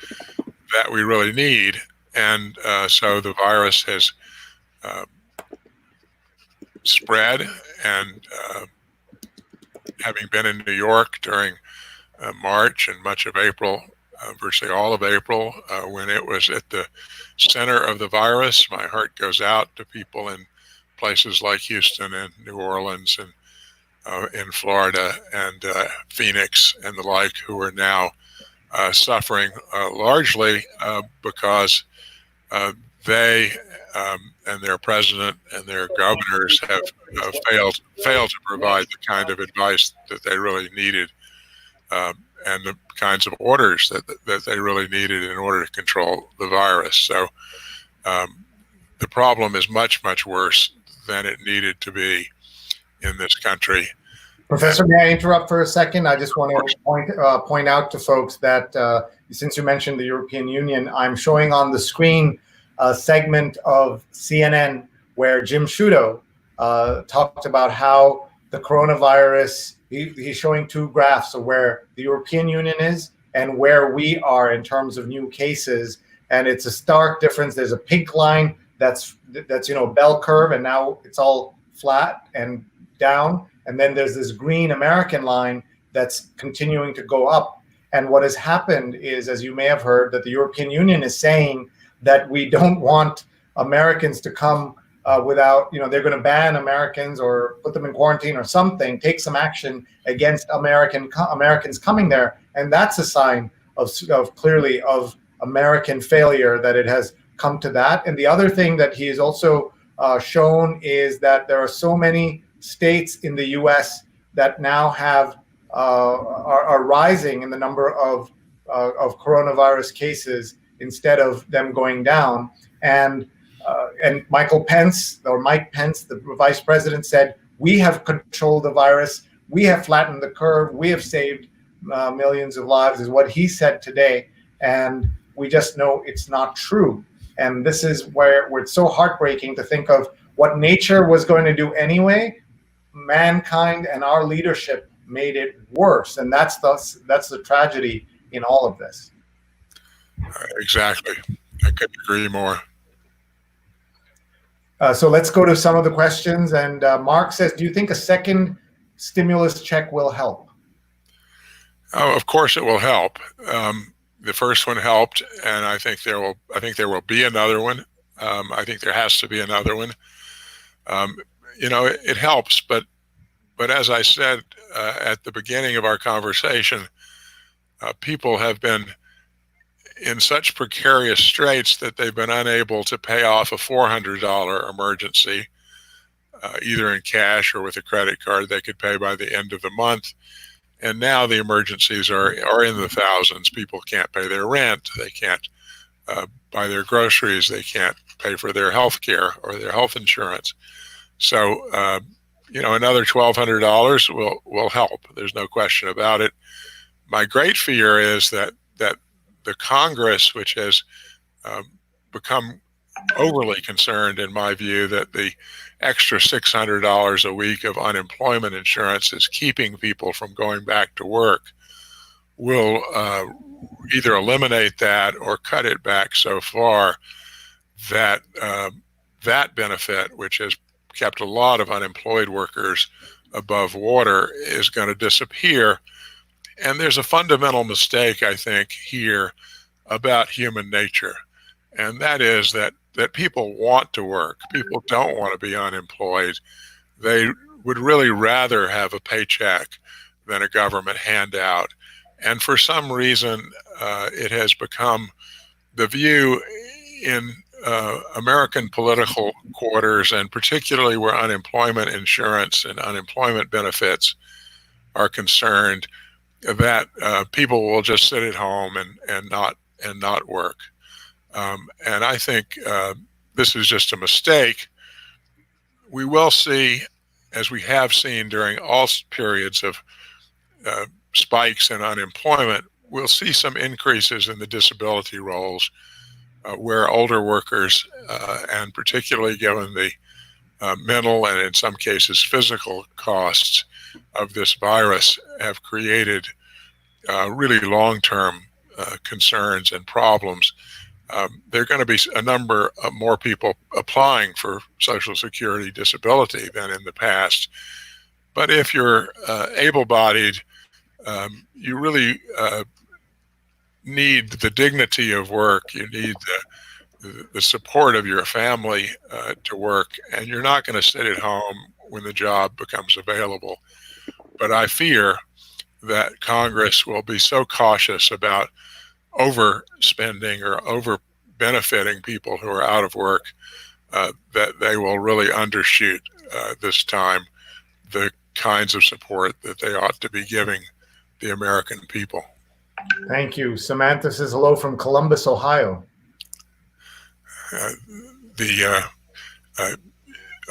that we really need. And so the virus has spread. And having been in New York during March and much of April, virtually all of April, when it was at the center of the virus, my heart goes out to people in places like Houston and New Orleans and in Florida and Phoenix and the like, who are now suffering largely because they and their president and their governors have failed to provide the kind of advice that they really needed, and the kinds of orders that they really needed in order to control the virus. So the problem is much, much worse than it needed to be in this country. Professor, may I interrupt for a second? I just want to point out to folks that since you mentioned the European Union, I'm showing on the screen a segment of CNN where Jim Sciutto talked about how the coronavirus, he's showing two graphs of where the European Union is and where we are in terms of new cases. And it's a stark difference. There's a pink line that's bell curve, and now it's all flat and down. And then there's this green American line that's continuing to go up. And what has happened is, as you may have heard, that the European Union is saying that we don't want Americans to come without, they're going to ban Americans or put them in quarantine or something, take some action against Americans coming there. And that's a sign of clearly of American failure, that it has come to that. And the other thing that he has also shown is that there are so many states in the U.S. that now have are rising in the number of coronavirus cases instead of them going down. And Mike Pence, the vice president, said, we have controlled the virus, we have flattened the curve, we have saved millions of lives, is what he said today. And we just know it's not true. And this is where it's so heartbreaking to think of what nature was going to do anyway. Mankind and our leadership made it worse, and that's the tragedy in all of this. Exactly, I couldn't agree more. So let's go to some of the questions. And Mark says, "Do you think a second stimulus check will help?" Oh, of course it will help. The first one helped, and I think there will be another one. I think there has to be another one. It helps, but as I said at the beginning of our conversation, people have been in such precarious straits that they've been unable to pay off a $400 emergency, either in cash or with a credit card they could pay by the end of the month. And now the emergencies are in the thousands. People can't pay their rent, they can't buy their groceries, they can't pay for their health care or their health insurance. So, another $1,200 will help. There's no question about it. My great fear is that the Congress, which has become overly concerned, in my view, that the extra $600 a week of unemployment insurance is keeping people from going back to work, will either eliminate that or cut it back so far that that benefit, which has kept a lot of unemployed workers above water, is going to disappear. And there's a fundamental mistake, I think, here about human nature. And that is that people want to work. People don't want to be unemployed. They would really rather have a paycheck than a government handout. And for some reason, it has become the view in American political quarters, and particularly where unemployment insurance and unemployment benefits are concerned, that people will just sit at home and not work. And I think this is just a mistake. We will see, as we have seen during all periods of spikes in unemployment, we'll see some increases in the disability rolls where older workers, and particularly given the mental and in some cases physical costs of this virus, have created really long-term concerns and problems. There are going to be a number of more people applying for Social Security disability than in the past. But if you're able-bodied, you really need the dignity of work. You need the support of your family to work, and you're not going to sit at home when the job becomes available. But I fear that Congress will be so cautious about overspending or benefiting people who are out of work, that they will really undershoot this time the kinds of support that they ought to be giving the American people. Thank you. Samantha says hello from Columbus, Ohio. The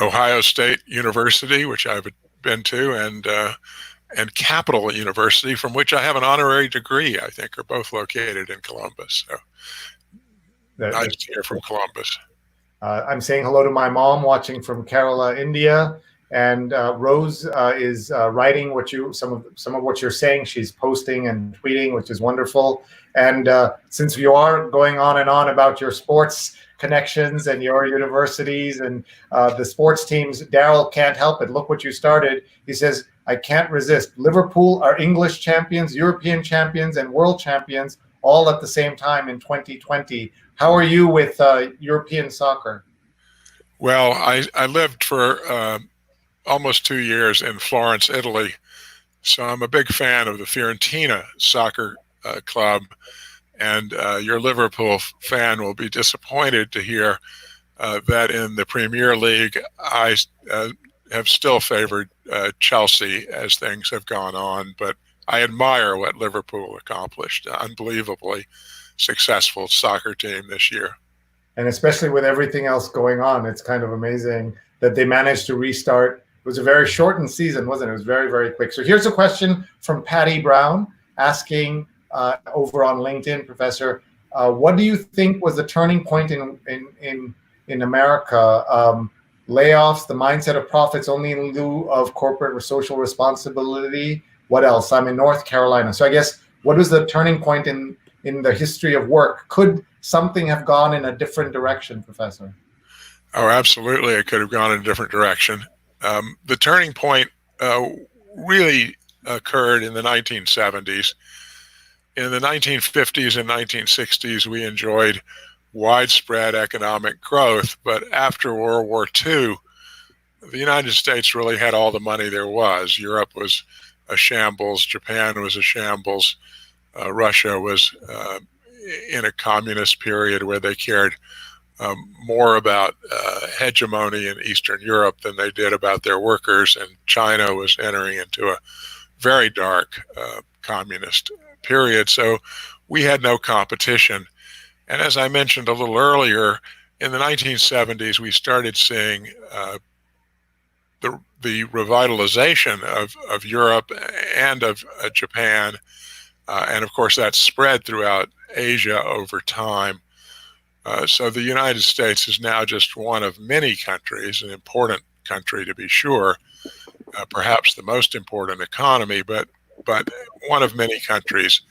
Ohio State University, which I've been to, and Capital University, from which I have an honorary degree, I think, are both located in Columbus. So nice to hear from Columbus. I'm saying hello to my mom watching from Kerala, India, and Rose is writing some of what you're saying. She's posting and tweeting, which is wonderful. And since you are going on and on about your sports connections and your universities and the sports teams, Daryl can't help it. Look what you started. He says, I can't resist. Liverpool are English champions, European champions, and world champions all at the same time in 2020. How are you with European soccer? Well, I lived for almost 2 years in Florence, Italy. So I'm a big fan of the Fiorentina soccer club. And your Liverpool fan will be disappointed to hear that in the Premier League, I have still favored Chelsea as things have gone on. But I admire what Liverpool accomplished. Unbelievably successful soccer team this year. And especially with everything else going on, it's kind of amazing that they managed to restart. It was a very shortened season, wasn't it? It was very, very quick. So here's a question from Patty Brown asking over on LinkedIn, Professor, what do you think was the turning point in America? Layoffs, the mindset of profits only in lieu of corporate or social responsibility. What else? I'm in North Carolina. So I guess, what was the turning point in the history of work? Could something have gone in a different direction, Professor? Oh, absolutely. It could have gone in a different direction. The turning point really occurred in the 1970s. In the 1950s and 1960s, we enjoyed widespread economic growth, but after World War II, the United States really had all the money there was. Europe was a shambles, Japan was a shambles, Russia was in a communist period where they cared more about hegemony in Eastern Europe than they did about their workers, and China was entering into a very dark communist period. So we had no competition. And as I mentioned a little earlier, in the 1970s, we started seeing the revitalization of Europe and of Japan. And of course, that spread throughout Asia over time. So the United States is now just one of many countries, an important country to be sure, perhaps the most important economy, but one of many countries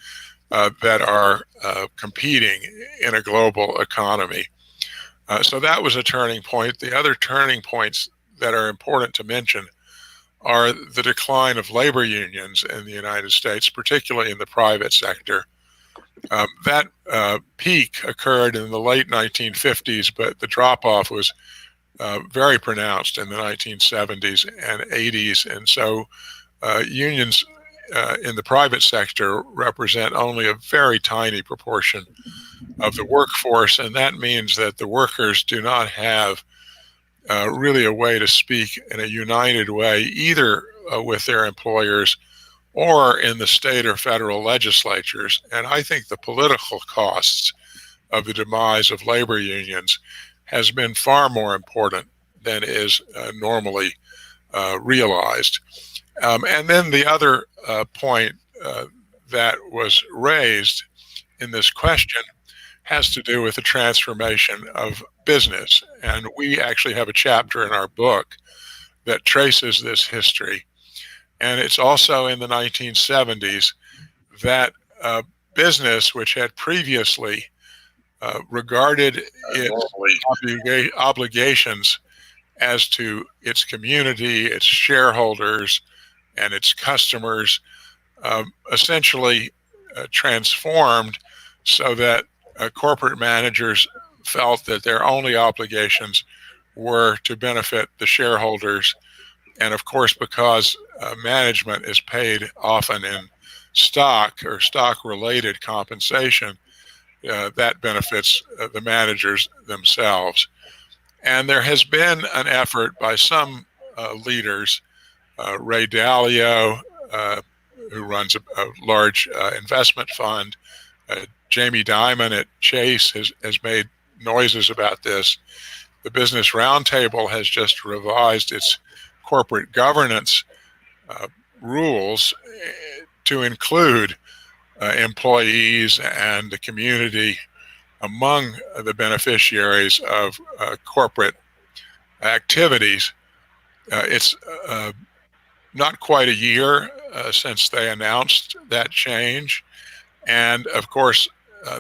that are competing in a global economy. So that was a turning point. The other turning points that are important to mention are the decline of labor unions in the United States, particularly in the private sector. That peak occurred in the late 1950s, but the drop-off was very pronounced in the 1970s and 80s. And so unions in the private sector represent only a very tiny proportion of the workforce, and that means that the workers do not have really a way to speak in a united way, either with their employers or in the state or federal legislatures. And I think the political costs of the demise of labor unions has been far more important than is normally realized. And then the other point that was raised in this question has to do with the transformation of business. And we actually have a chapter in our book that traces this history. And it's also in the 1970s that business, which had previously regarded its obligations as to its community, its shareholders, and its customers, essentially transformed so that corporate managers felt that their only obligations were to benefit the shareholders. And of course, because management is paid often in stock or stock-related compensation, that benefits the managers themselves. And there has been an effort by some leaders, Ray Dalio, who runs a large investment fund, Jamie Dimon at Chase has made noises about this. The Business Roundtable has just revised its corporate governance rules to include employees and the community among the beneficiaries of corporate activities. It's not quite a year since they announced that change. And of course,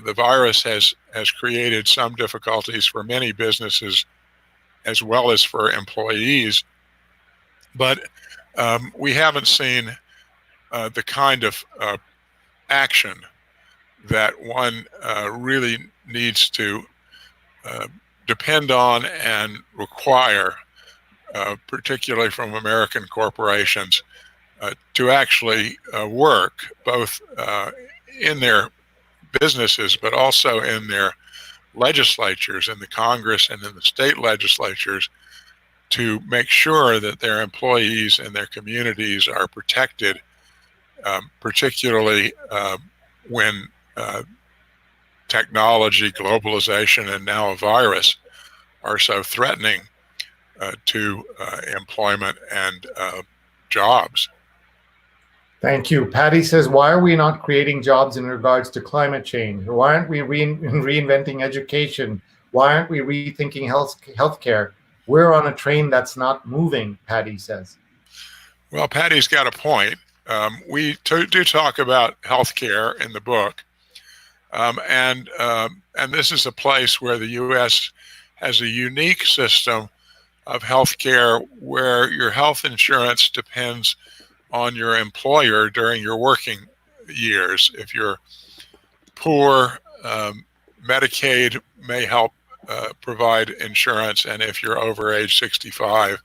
the virus has created some difficulties for many businesses as well as for employees. But we haven't seen the kind of action that one really needs to depend on and require, particularly from American corporations, to actually work both in their businesses, but also in their legislatures, in the Congress and in the state legislatures, to make sure that their employees and their communities are protected, particularly when technology, globalization, and now a virus are so threatening to employment and jobs. Thank you. Patty says, why are we not creating jobs in regards to climate change? Why aren't we reinventing education? Why aren't we rethinking healthcare? We're on a train that's not moving, Patty says. Well, Patty's got a point. We do talk about healthcare in the book. And this is a place where the U.S. has a unique system of healthcare where your health insurance depends on your employer during your working years. If you're poor, Medicaid may help provide insurance, and if you're over age 65,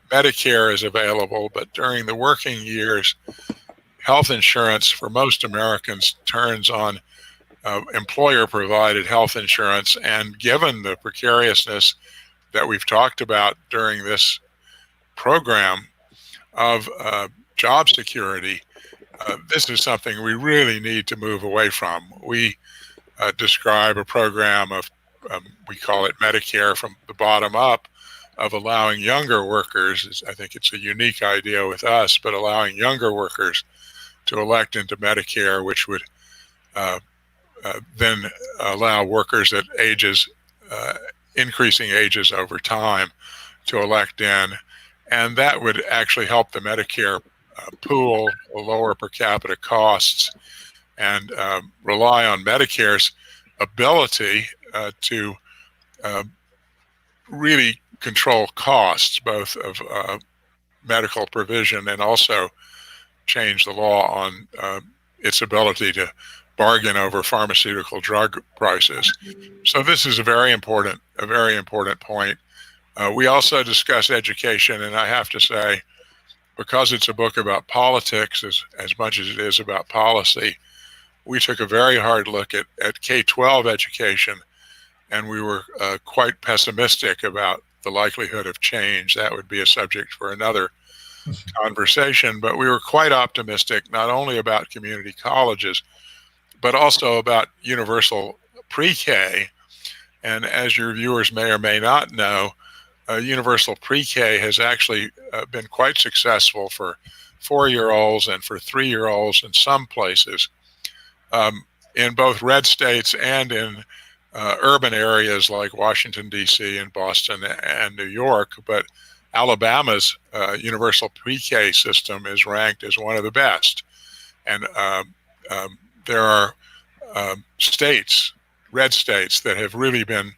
Medicare is available. But during the working years, health insurance for most Americans turns on employer-provided health insurance, and given the precariousness that we've talked about during this program of job security, this is something we really need to move away from. We describe a program of, we call it Medicare from the bottom up, of allowing younger workers, I think it's a unique idea with us, but allowing younger workers to elect into Medicare, which would then allow workers at ages, increasing ages over time, to elect in. And that would actually help the Medicare pool, lower per capita costs, and rely on Medicare's ability to really control costs, both of medical provision, and also change the law on its ability to bargain over pharmaceutical drug prices. So this is a very important point. We also discuss education, and I have to say, because it's a book about politics as much as it is about policy, we took a very hard look at K-12 education, and we were quite pessimistic about the likelihood of change. That would be a subject for another conversation, but we were quite optimistic, not only about community colleges, but also about universal pre-K. And as your viewers may or may not know, universal pre-K has actually been quite successful for 4-year-olds and for 3-year-olds in some places, in both red states and in urban areas like Washington, D.C. and Boston and New York. But Alabama's universal pre-K system is ranked as one of the best. And there are states, red states, that have really been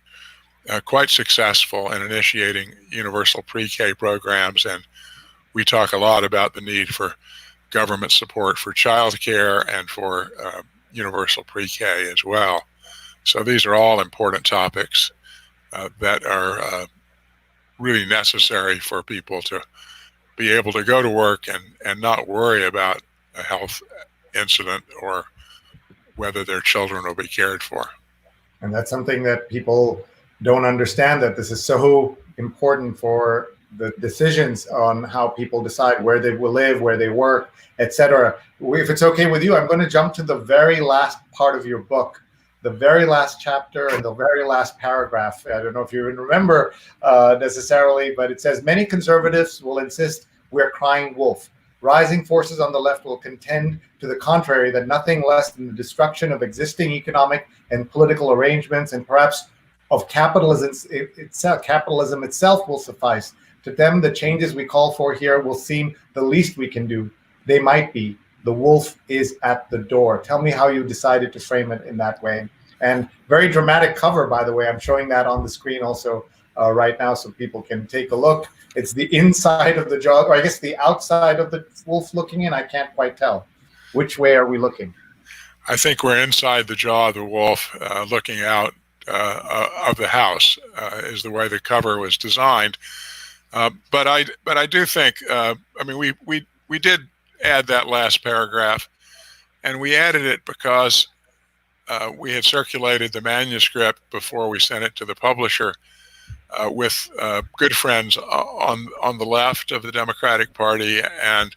quite successful in initiating universal pre-K programs, and we talk a lot about the need for government support for childcare and for universal pre-K as well. So these are all important topics that are really necessary for people to be able to go to work and not worry about a health incident or whether their children will be cared for. And that's something that people don't understand, that this is so important for the decisions on how people decide where they will live, where they work, etc. If it's okay with you, I'm going to jump to the very last part of your book, the very last chapter and the very last paragraph. I don't know if you even remember necessarily, but it says, many conservatives will insist we're crying wolf. Rising forces on the left will contend to the contrary, that nothing less than the destruction of existing economic and political arrangements, and perhaps of capitalism itself will suffice. To them, the changes we call for here will seem the least we can do. They might be. The wolf is at the door. Tell me how you decided to frame it in that way. And very dramatic cover, by the way. I'm showing that on the screen also right now so people can take a look. It's the inside of the jaw, or I guess the outside of the wolf looking in. I can't quite tell. Which way are we looking? I think we're inside the jaw of the wolf, looking out of the house, is the way the cover was designed. But I do think, I mean, we did add that last paragraph, and we added it because we had circulated the manuscript before we sent it to the publisher with good friends on the left of the Democratic Party and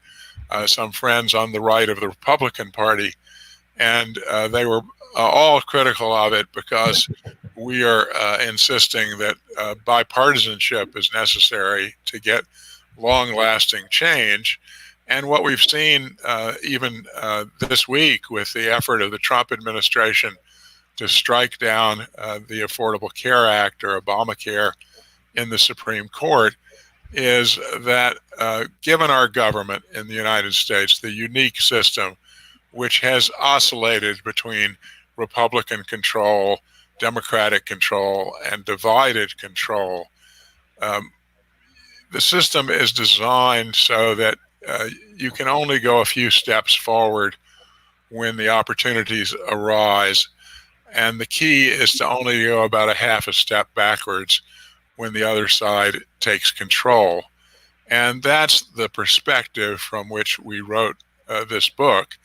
some friends on the right of the Republican Party. And they were all critical of it because we are insisting that bipartisanship is necessary to get long-lasting change. And what we've seen even this week with the effort of the Trump administration to strike down the Affordable Care Act, or Obamacare, in the Supreme Court is that given our government in the United States, the unique system which has oscillated between Republican control, Democratic control, and divided control, the system is designed so that you can only go a few steps forward when the opportunities arise. And the key is to only go about a half a step backwards when the other side takes control. And that's the perspective from which we wrote this book,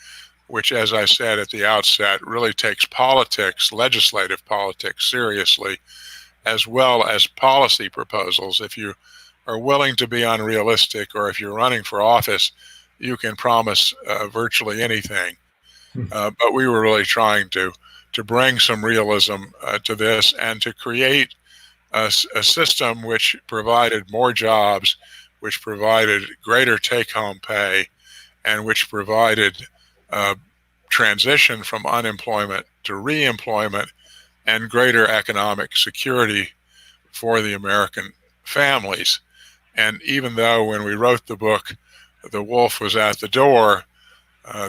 which, as I said at the outset, really takes politics, legislative politics, seriously, as well as policy proposals. If you are willing to be unrealistic, or if you're running for office, you can promise virtually anything. But we were really trying to bring some realism to this, and to create a system which provided more jobs, which provided greater take-home pay, and which provided transition from unemployment to reemployment and greater economic security for the American families. And even though when we wrote the book, the wolf was at the door,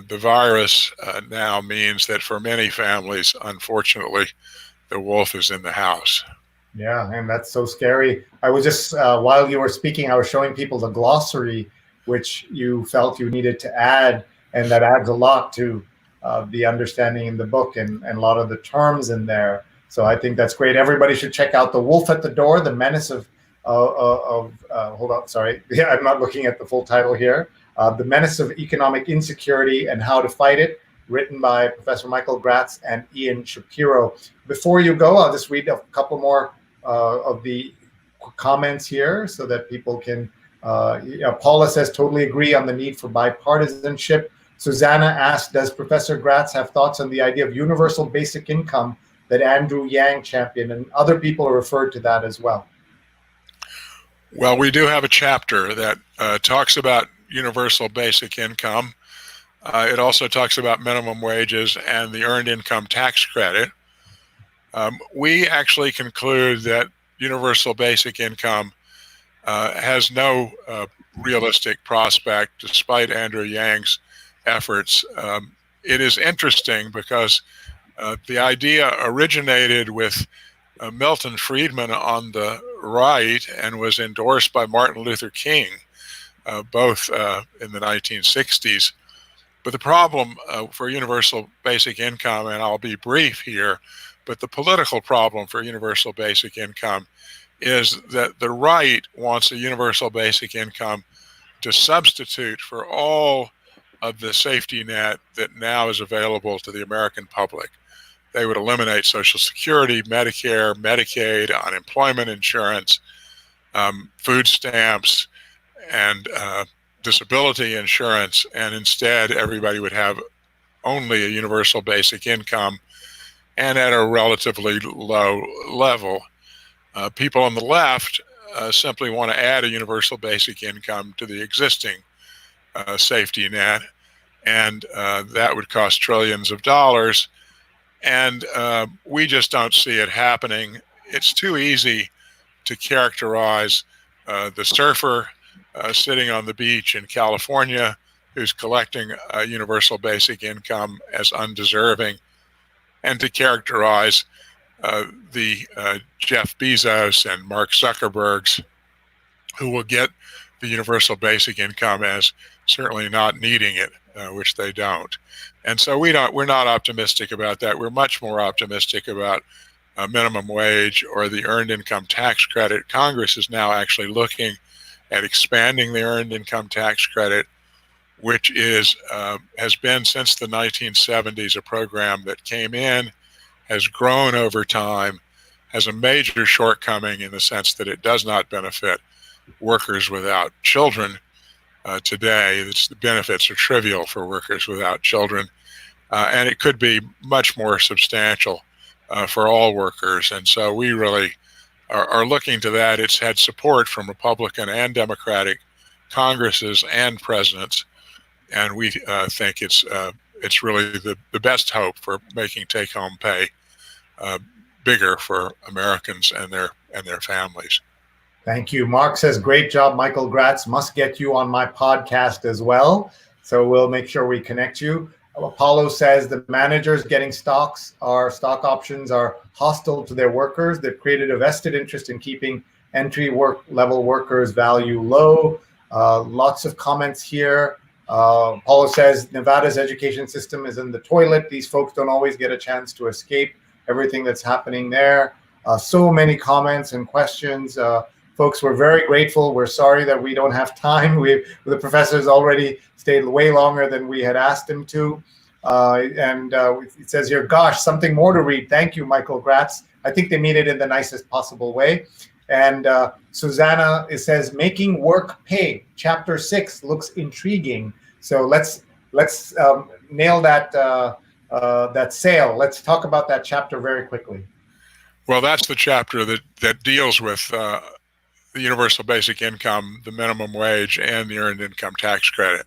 the virus now means that for many families, unfortunately, the wolf is in the house. Yeah, and that's so scary. I was just, while you were speaking, I was showing people the glossary, which you felt you needed to add, and that adds a lot to the understanding in the book, and a lot of the terms in there. So I think that's great. Everybody should check out The Wolf at the Door, The Menace of hold on, sorry. Yeah, I'm not looking at the full title here. The Menace of Economic Insecurity and How to Fight It, written by Professor Michael Graetz and Ian Shapiro. Before you go, I'll just read a couple more of the comments here so that people can, Paula says, totally agree on the need for bipartisanship. Susanna asked, does Professor Graetz have thoughts on the idea of universal basic income that Andrew Yang championed? And other people are referred to that as well. Well, we do have a chapter that talks about universal basic income. It also talks about minimum wages and the earned income tax credit. We actually conclude that universal basic income has no realistic prospect despite Andrew Yang's efforts. It is interesting because the idea originated with Milton Friedman on the right and was endorsed by Martin Luther King, both in the 1960s. But the problem for universal basic income, and I'll be brief here, but the political problem for universal basic income is that the right wants a universal basic income to substitute for all of the safety net that now is available to the American public. they would eliminate Social Security, Medicare, Medicaid, unemployment insurance, food stamps, and disability insurance, and instead everybody would have only a universal basic income and at a relatively low level. People on the left simply want to add a universal basic income to the existing safety net, and that would cost trillions of dollars. And we just don't see it happening. It's too easy to characterize the surfer sitting on the beach in California who's collecting a universal basic income as undeserving, and to characterize the Jeff Bezos and Mark Zuckerbergs who will get the universal basic income as certainly not needing it, which they don't. And so we're not optimistic about that. We're much more optimistic about minimum wage or the earned income tax credit. Congress is now actually looking at expanding the earned income tax credit, which has been since the 1970s a program that came in, has grown over time, has a major shortcoming in the sense that it does not benefit workers without children. Today, the benefits are trivial for workers without children, and it could be much more substantial for all workers. And so we really are looking to that. It's had support from Republican and Democratic Congresses and presidents, and we think it's really the best hope for making take-home pay bigger for Americans and their families. Thank you. Mark says, great job, Michael Graetz. Must get you on my podcast as well. So we'll make sure we connect you. Apollo says the managers getting stock options are hostile to their workers. They've created a vested interest in keeping entry level workers' value low. Lots of comments here. Apollo says Nevada's education system is in the toilet. These folks don't always get a chance to escape everything that's happening there. So many comments and questions. Folks, we're very grateful. We're sorry that we don't have time. The professor's already stayed way longer than we had asked him to. It says here, gosh, something more to read. Thank you, Michael Graetz. I think they mean it in the nicest possible way. And Susanna, it says, making work pay. Chapter 6 looks intriguing. So let's nail that sale. Let's talk about that chapter very quickly. Well, that's the chapter that deals with the universal basic income, the minimum wage, and the earned income tax credit.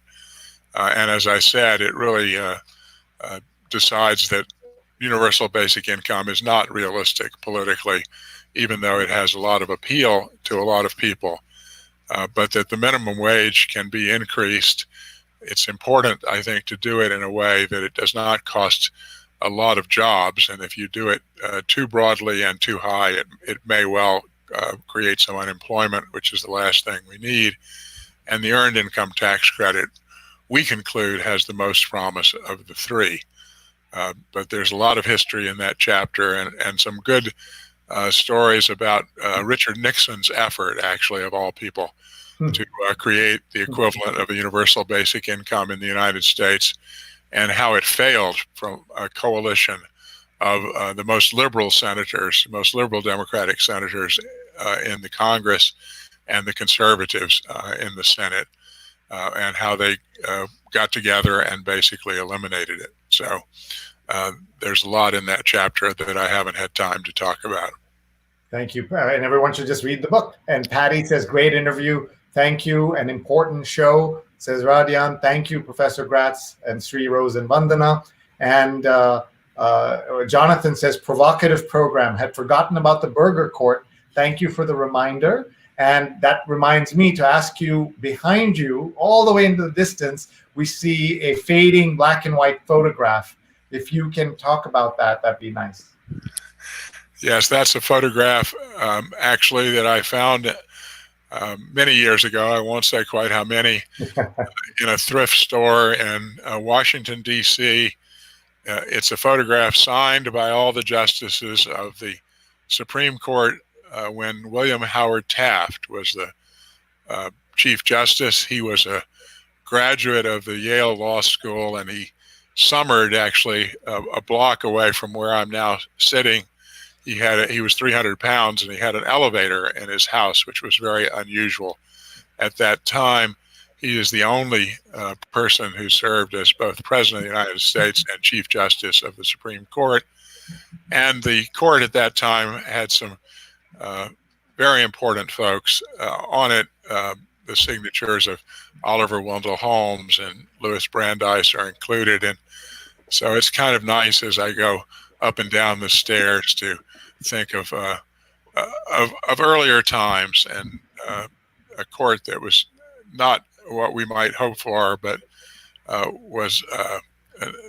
And as I said, it really decides that universal basic income is not realistic politically, even though it has a lot of appeal to a lot of people, but that the minimum wage can be increased. It's important, I think, to do it in a way that it does not cost a lot of jobs. And if you do it too broadly and too high, it may well create some unemployment, which is the last thing we need. And the earned income tax credit, we conclude, has the most promise of the three. But there's a lot of history in that chapter and some good stories about Richard Nixon's effort, actually, of all people, to create the equivalent of a universal basic income in the United States, and how it failed from a coalition of the most liberal senators, most liberal Democratic senators in the Congress, and the conservatives in the Senate, and how they got together and basically eliminated it. So there's a lot in that chapter that I haven't had time to talk about. Thank you. And everyone should just read the book. And Patty says, great interview. Thank you. An important show. Says Radian. Thank you, Professor Graetz and Sree Rose and Vandana. And Jonathan says, provocative program. Had forgotten about the Burger Court. Thank you for the reminder. And that reminds me to ask you, behind you, all the way into the distance, we see a fading black and white photograph. If you can talk about that, that'd be nice. Yes, that's a photograph, actually, that I found many years ago. I won't say quite how many, in a thrift store in Washington, D.C. It's a photograph signed by all the justices of the Supreme Court when William Howard Taft was the Chief Justice. He was a graduate of the Yale Law School, and he summered actually a block away from where I'm now sitting. He was 300 pounds and he had an elevator in his house, which was very unusual at that time. He is the only person who served as both President of the United States and Chief Justice of the Supreme Court. And the court at that time had some very important folks on it. The signatures of Oliver Wendell Holmes and Louis Brandeis are included. And so it's kind of nice as I go up and down the stairs to think of earlier times and a court that was not what we might hope for, but was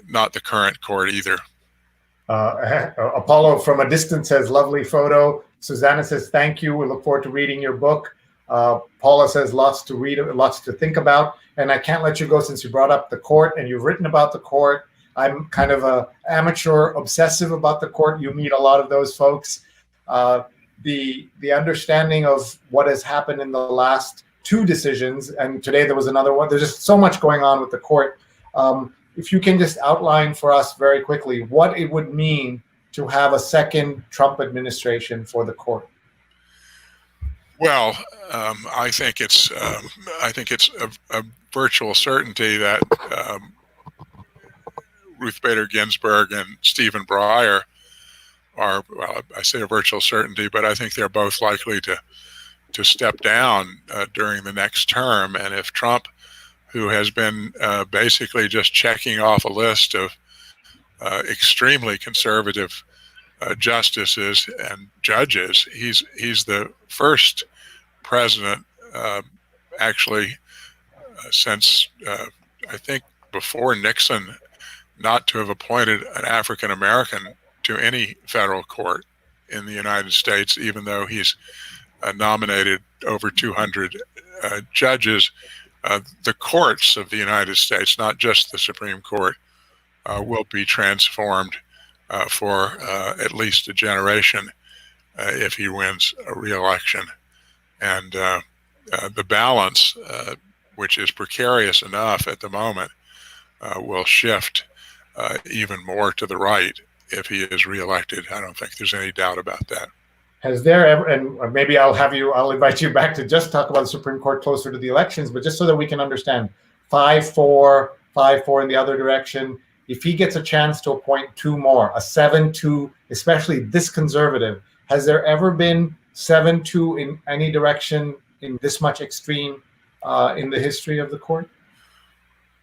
not the current court either. Apollo from a distance says, lovely photo. Susanna says, thank you. We look forward to reading your book. Paula says, lots to read, lots to think about. And I can't let you go since you brought up the court and you've written about the court. I'm kind of a amateur obsessive about the court. You meet a lot of those folks. The understanding of what has happened in the last two decisions, and today there was another one. There's just so much going on with the court. If you can just outline for us very quickly what it would mean to have a second Trump administration for the court. Well, I think it's a virtual certainty that Ruth Bader Ginsburg and Stephen Breyer are, well, I say a virtual certainty, but I think they're both likely to step down during the next term. And if Trump, who has been basically just checking off a list of extremely conservative justices and judges, he's the first president actually since I think before Nixon not to have appointed an African American to any federal court in the United States, even though he's nominated over 200 judges. The courts of the United States, not just the Supreme Court, will be transformed for at least a generation if he wins a re-election. And the balance, which is precarious enough at the moment, will shift even more to the right if he is reelected. I don't think there's any doubt about that. Has there ever, and maybe I'll invite you back to just talk about the Supreme Court closer to the elections, but just so that we can understand, 5-4, 5-4 in the other direction, if he gets a chance to appoint two more, a 7-2, especially this conservative, has there ever been 7-2 in any direction in this much extreme in the history of the court?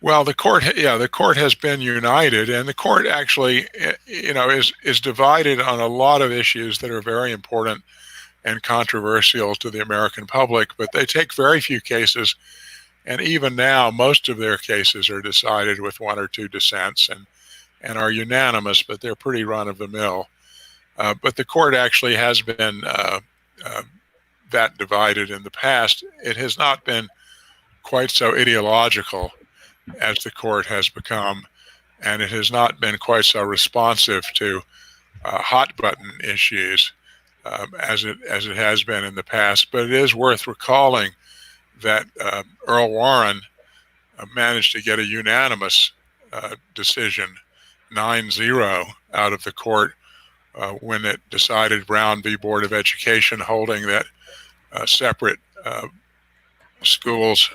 Well, the court has been united, and the court actually, is divided on a lot of issues that are very important and controversial to the American public, but they take very few cases, and even now, most of their cases are decided with one or two dissents and are unanimous, but they're pretty run-of-the-mill. But the court actually has been that divided in the past. It has not been quite so ideological as the court has become, and it has not been quite so responsive to hot button issues as it has been in the past. But it is worth recalling that Earl Warren managed to get a unanimous decision, 9-0, out of the court when it decided Brown v. Board of Education, holding that separate schools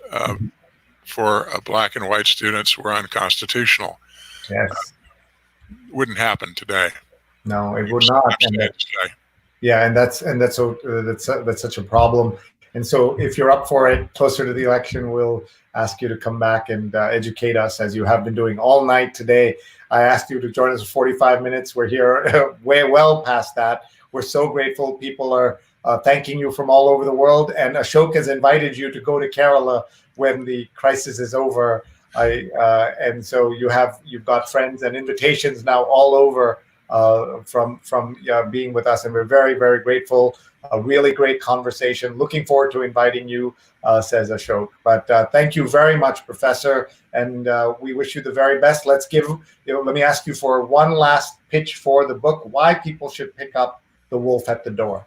for black and white students were unconstitutional. Yes. Wouldn't happen today. No, it would not. And that's such a problem. And so if you're up for it, closer to the election, we'll ask you to come back and educate us, as you have been doing all night today. I asked you to join us for 45 minutes. We're here way well past that. We're so grateful. People are thanking you from all over the world. And Ashok has invited you to go to Kerala when the crisis is over. And so you've got friends and invitations now all over from being with us. And we're very, very grateful. A really great conversation. Looking forward to inviting you, says Ashok. But thank you very much, Professor. And we wish you the very best. Let me ask you for one last pitch for the book, why people should pick up The Wolf at the Door.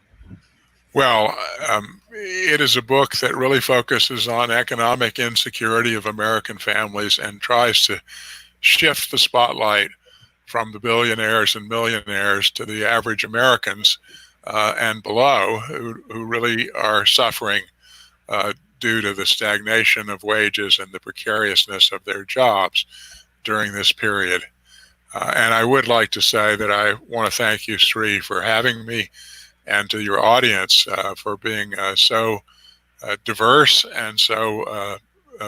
Well, it is a book that really focuses on economic insecurity of American families and tries to shift the spotlight from the billionaires and millionaires to the average Americans and below who really are suffering due to the stagnation of wages and the precariousness of their jobs during this period. And I would like to say that I want to thank you, Sree, for having me, and to your audience for being so diverse and so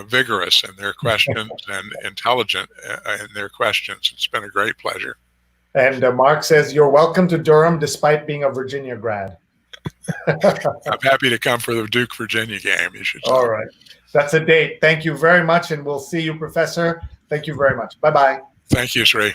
vigorous in their questions and intelligent in their questions. It's been a great pleasure. And Mark says, you're welcome to Durham despite being a Virginia grad. I'm happy to come for the Duke Virginia game, you should say. All right. That's a date. Thank you very much, and we'll see you, Professor. Thank you very much. Bye-bye. Thank you, Sree.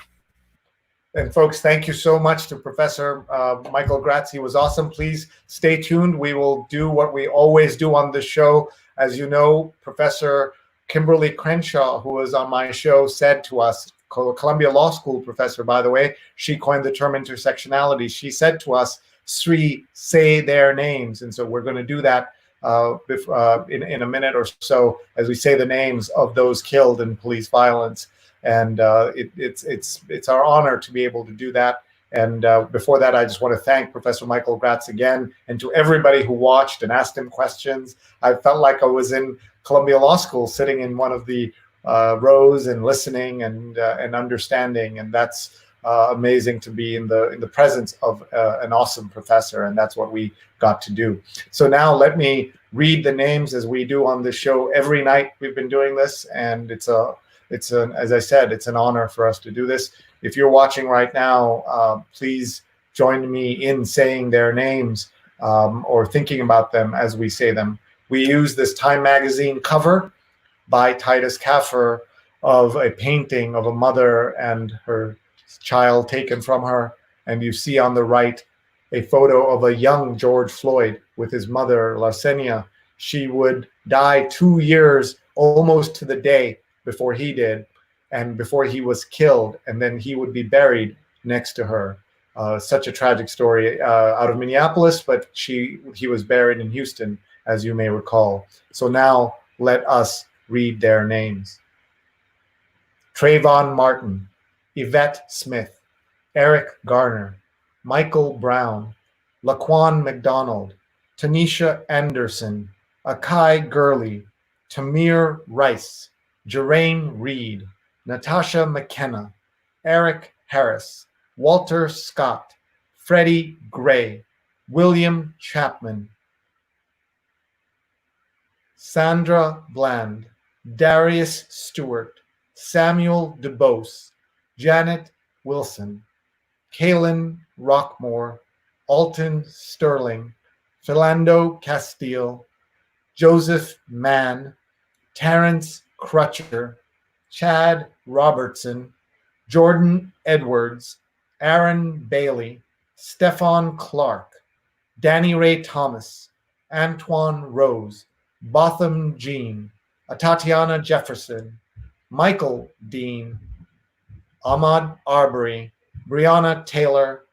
And folks, thank you so much to Professor Michael Graetz. He was awesome. Please stay tuned. We will do what we always do on this show. As you know, Professor Kimberly Crenshaw, who was on my show, said to us, Columbia Law School professor, by the way, she coined the term intersectionality. She said to us, Sree, say their names. And so we're going to do that in a minute or so as we say the names of those killed in police violence. And it's our honor to be able to do that. And before that, I just want to thank Professor Michael Graetz again, and to everybody who watched and asked him questions. I felt like I was in Columbia Law School, sitting in one of the rows and listening and understanding. And that's amazing to be in the presence of an awesome professor, and that's what we got to do. So now let me read the names as we do on this show every night. We've been doing this, and as I said, it's an honor for us to do this. If you're watching right now, please join me in saying their names or thinking about them as we say them. We use this Time magazine cover by Titus Kaffir of a painting of a mother and her child taken from her. And you see on the right a photo of a young George Floyd with his mother, Larsenia. She would die 2 years almost to the day before he did, and before he was killed, and then he would be buried next to her. Such a tragic story out of Minneapolis, but he was buried in Houston, as you may recall. So now let us read their names. Trayvon Martin, Yvette Smith, Eric Garner, Michael Brown, Laquan McDonald, Tanisha Anderson, Akai Gurley, Tamir Rice, Jeraine Reed, Natasha McKenna, Eric Harris, Walter Scott, Freddie Gray, William Chapman, Sandra Bland, Darius Stewart, Samuel DeBose, Janet Wilson, Kaylin Rockmore, Alton Sterling, Philando Castile, Joseph Mann, Terrence Crutcher, Chad Robertson, Jordan Edwards, Aaron Bailey, Stefan Clark, Danny Ray Thomas, Antoine Rose, Botham Jean, Tatiana Jefferson, Michael Dean, Ahmaud Arbery, Breonna Taylor,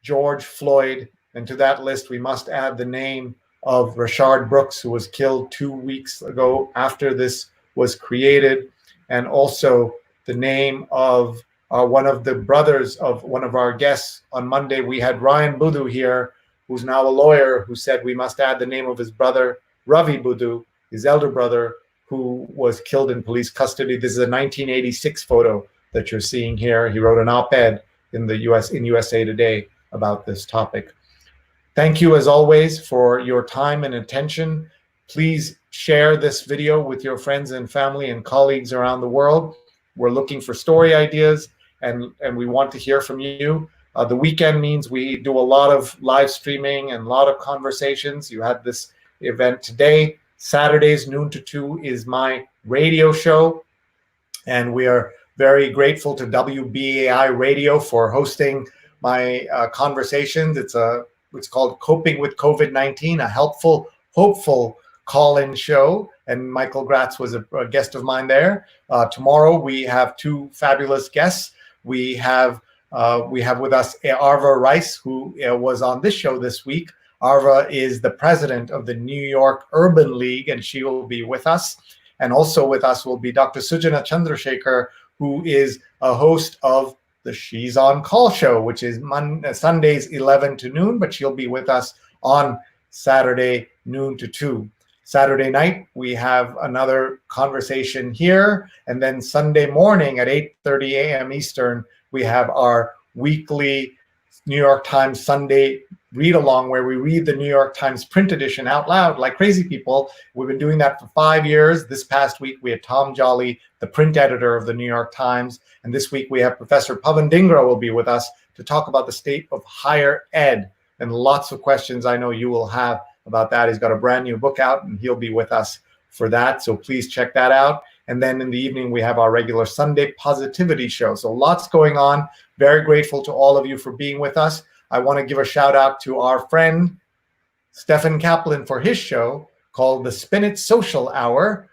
George Floyd, and to that list we must add the name of Rayshard Brooks, who was killed 2 weeks ago after this was created, and also the name of one of the brothers of one of our guests. On Monday, we had Ryan Boudou here, who's now a lawyer, who said we must add the name of his brother, Ravi Boudou, his elder brother, who was killed in police custody. This is a 1986 photo that you're seeing here. He wrote an op-ed in USA Today about this topic. Thank you, as always, for your time and attention. Please share this video with your friends and family and colleagues around the world. We're looking for story ideas, and we want to hear from you. The weekend means we do a lot of live streaming and a lot of conversations. You had this event today. Saturdays, noon to 2, is my radio show, and we are very grateful to WBAI Radio for hosting my conversations. It's called Coping with COVID-19, a helpful, hopeful call-in show, and Michael Graetz was a guest of mine there. Tomorrow we have two fabulous guests. We have with us Arva Rice, who was on this show this week. Arva is the president of the New York Urban League, and she will be with us. And also with us will be Dr. Sujana Chandrasekhar, who is a host of the She's on Call show, which is Sundays 11 to noon, but she'll be with us on Saturday noon to 2. Saturday night, we have another conversation here. And then Sunday morning at 8:30 a.m. Eastern, we have our weekly New York Times Sunday read along, where we read the New York Times print edition out loud like crazy people. We've been doing that for 5 years. This past week, we had Tom Jolly, the print editor of the New York Times. And this week, we have Professor Pavan Dhingra will be with us to talk about the state of higher ed. And lots of questions I know you will have about that. He's got a brand new book out, and he'll be with us for that. So please check that out. And then in the evening, we have our regular Sunday Positivity show. So lots going on. Very grateful to all of you for being with us. I want to give a shout out to our friend, Stefan Kaplan, for his show called the Spin It Social Hour.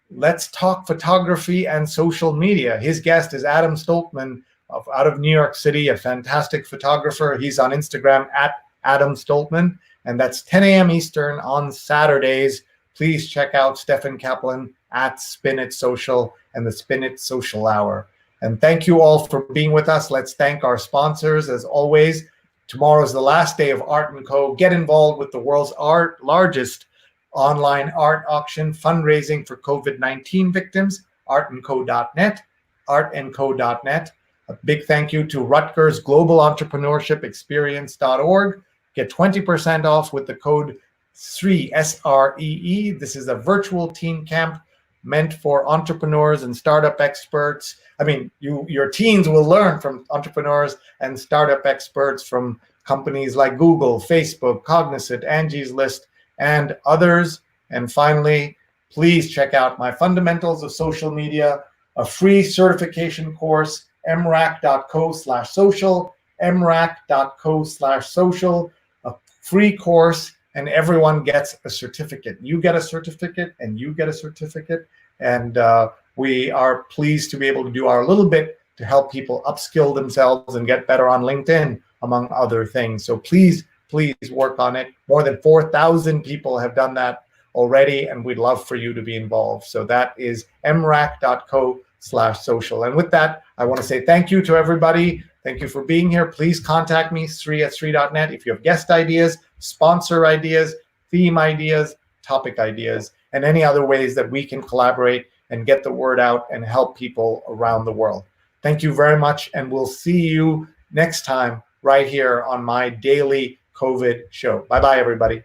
Let's talk photography and social media. His guest is Adam Stoltman out of New York City, a fantastic photographer. He's on Instagram at Adam Stoltman, and that's 10 a.m. Eastern on Saturdays. Please check out Stefan Kaplan at Spin It Social and the Spin It Social Hour. And thank you all for being with us. Let's thank our sponsors as always. Tomorrow is the last day of Art & Co. Get involved with the world's largest online art auction fundraising for COVID-19 victims, artandco.net, artandco.net. A big thank you to Rutgers Global Entrepreneurship Experience.org. Get 20% off with the code SREE, S-R-E-E. This is a virtual teen camp meant for entrepreneurs and startup experts. I mean, your teens will learn from entrepreneurs and startup experts from companies like Google, Facebook, Cognizant, Angie's List, and others. And finally, please check out my Fundamentals of Social Media, a free certification course, mrac.co/social, mrac.co/social, a free course, and everyone gets a certificate. You get a certificate, and you get a certificate. And we are pleased to be able to do our little bit to help people upskill themselves and get better on LinkedIn, among other things. So please work on it. More than 4,000 people have done that already, and we'd love for you to be involved. So that is mrac.co/social. And with that, I want to say thank you to everybody. Thank you for being here. Please contact me, Sree@Sree.net, if you have guest ideas, sponsor ideas, theme ideas, topic ideas, and any other ways that we can collaborate and get the word out and help people around the world. Thank you very much, and we'll see you next time right here on my daily COVID show. Bye-bye, everybody.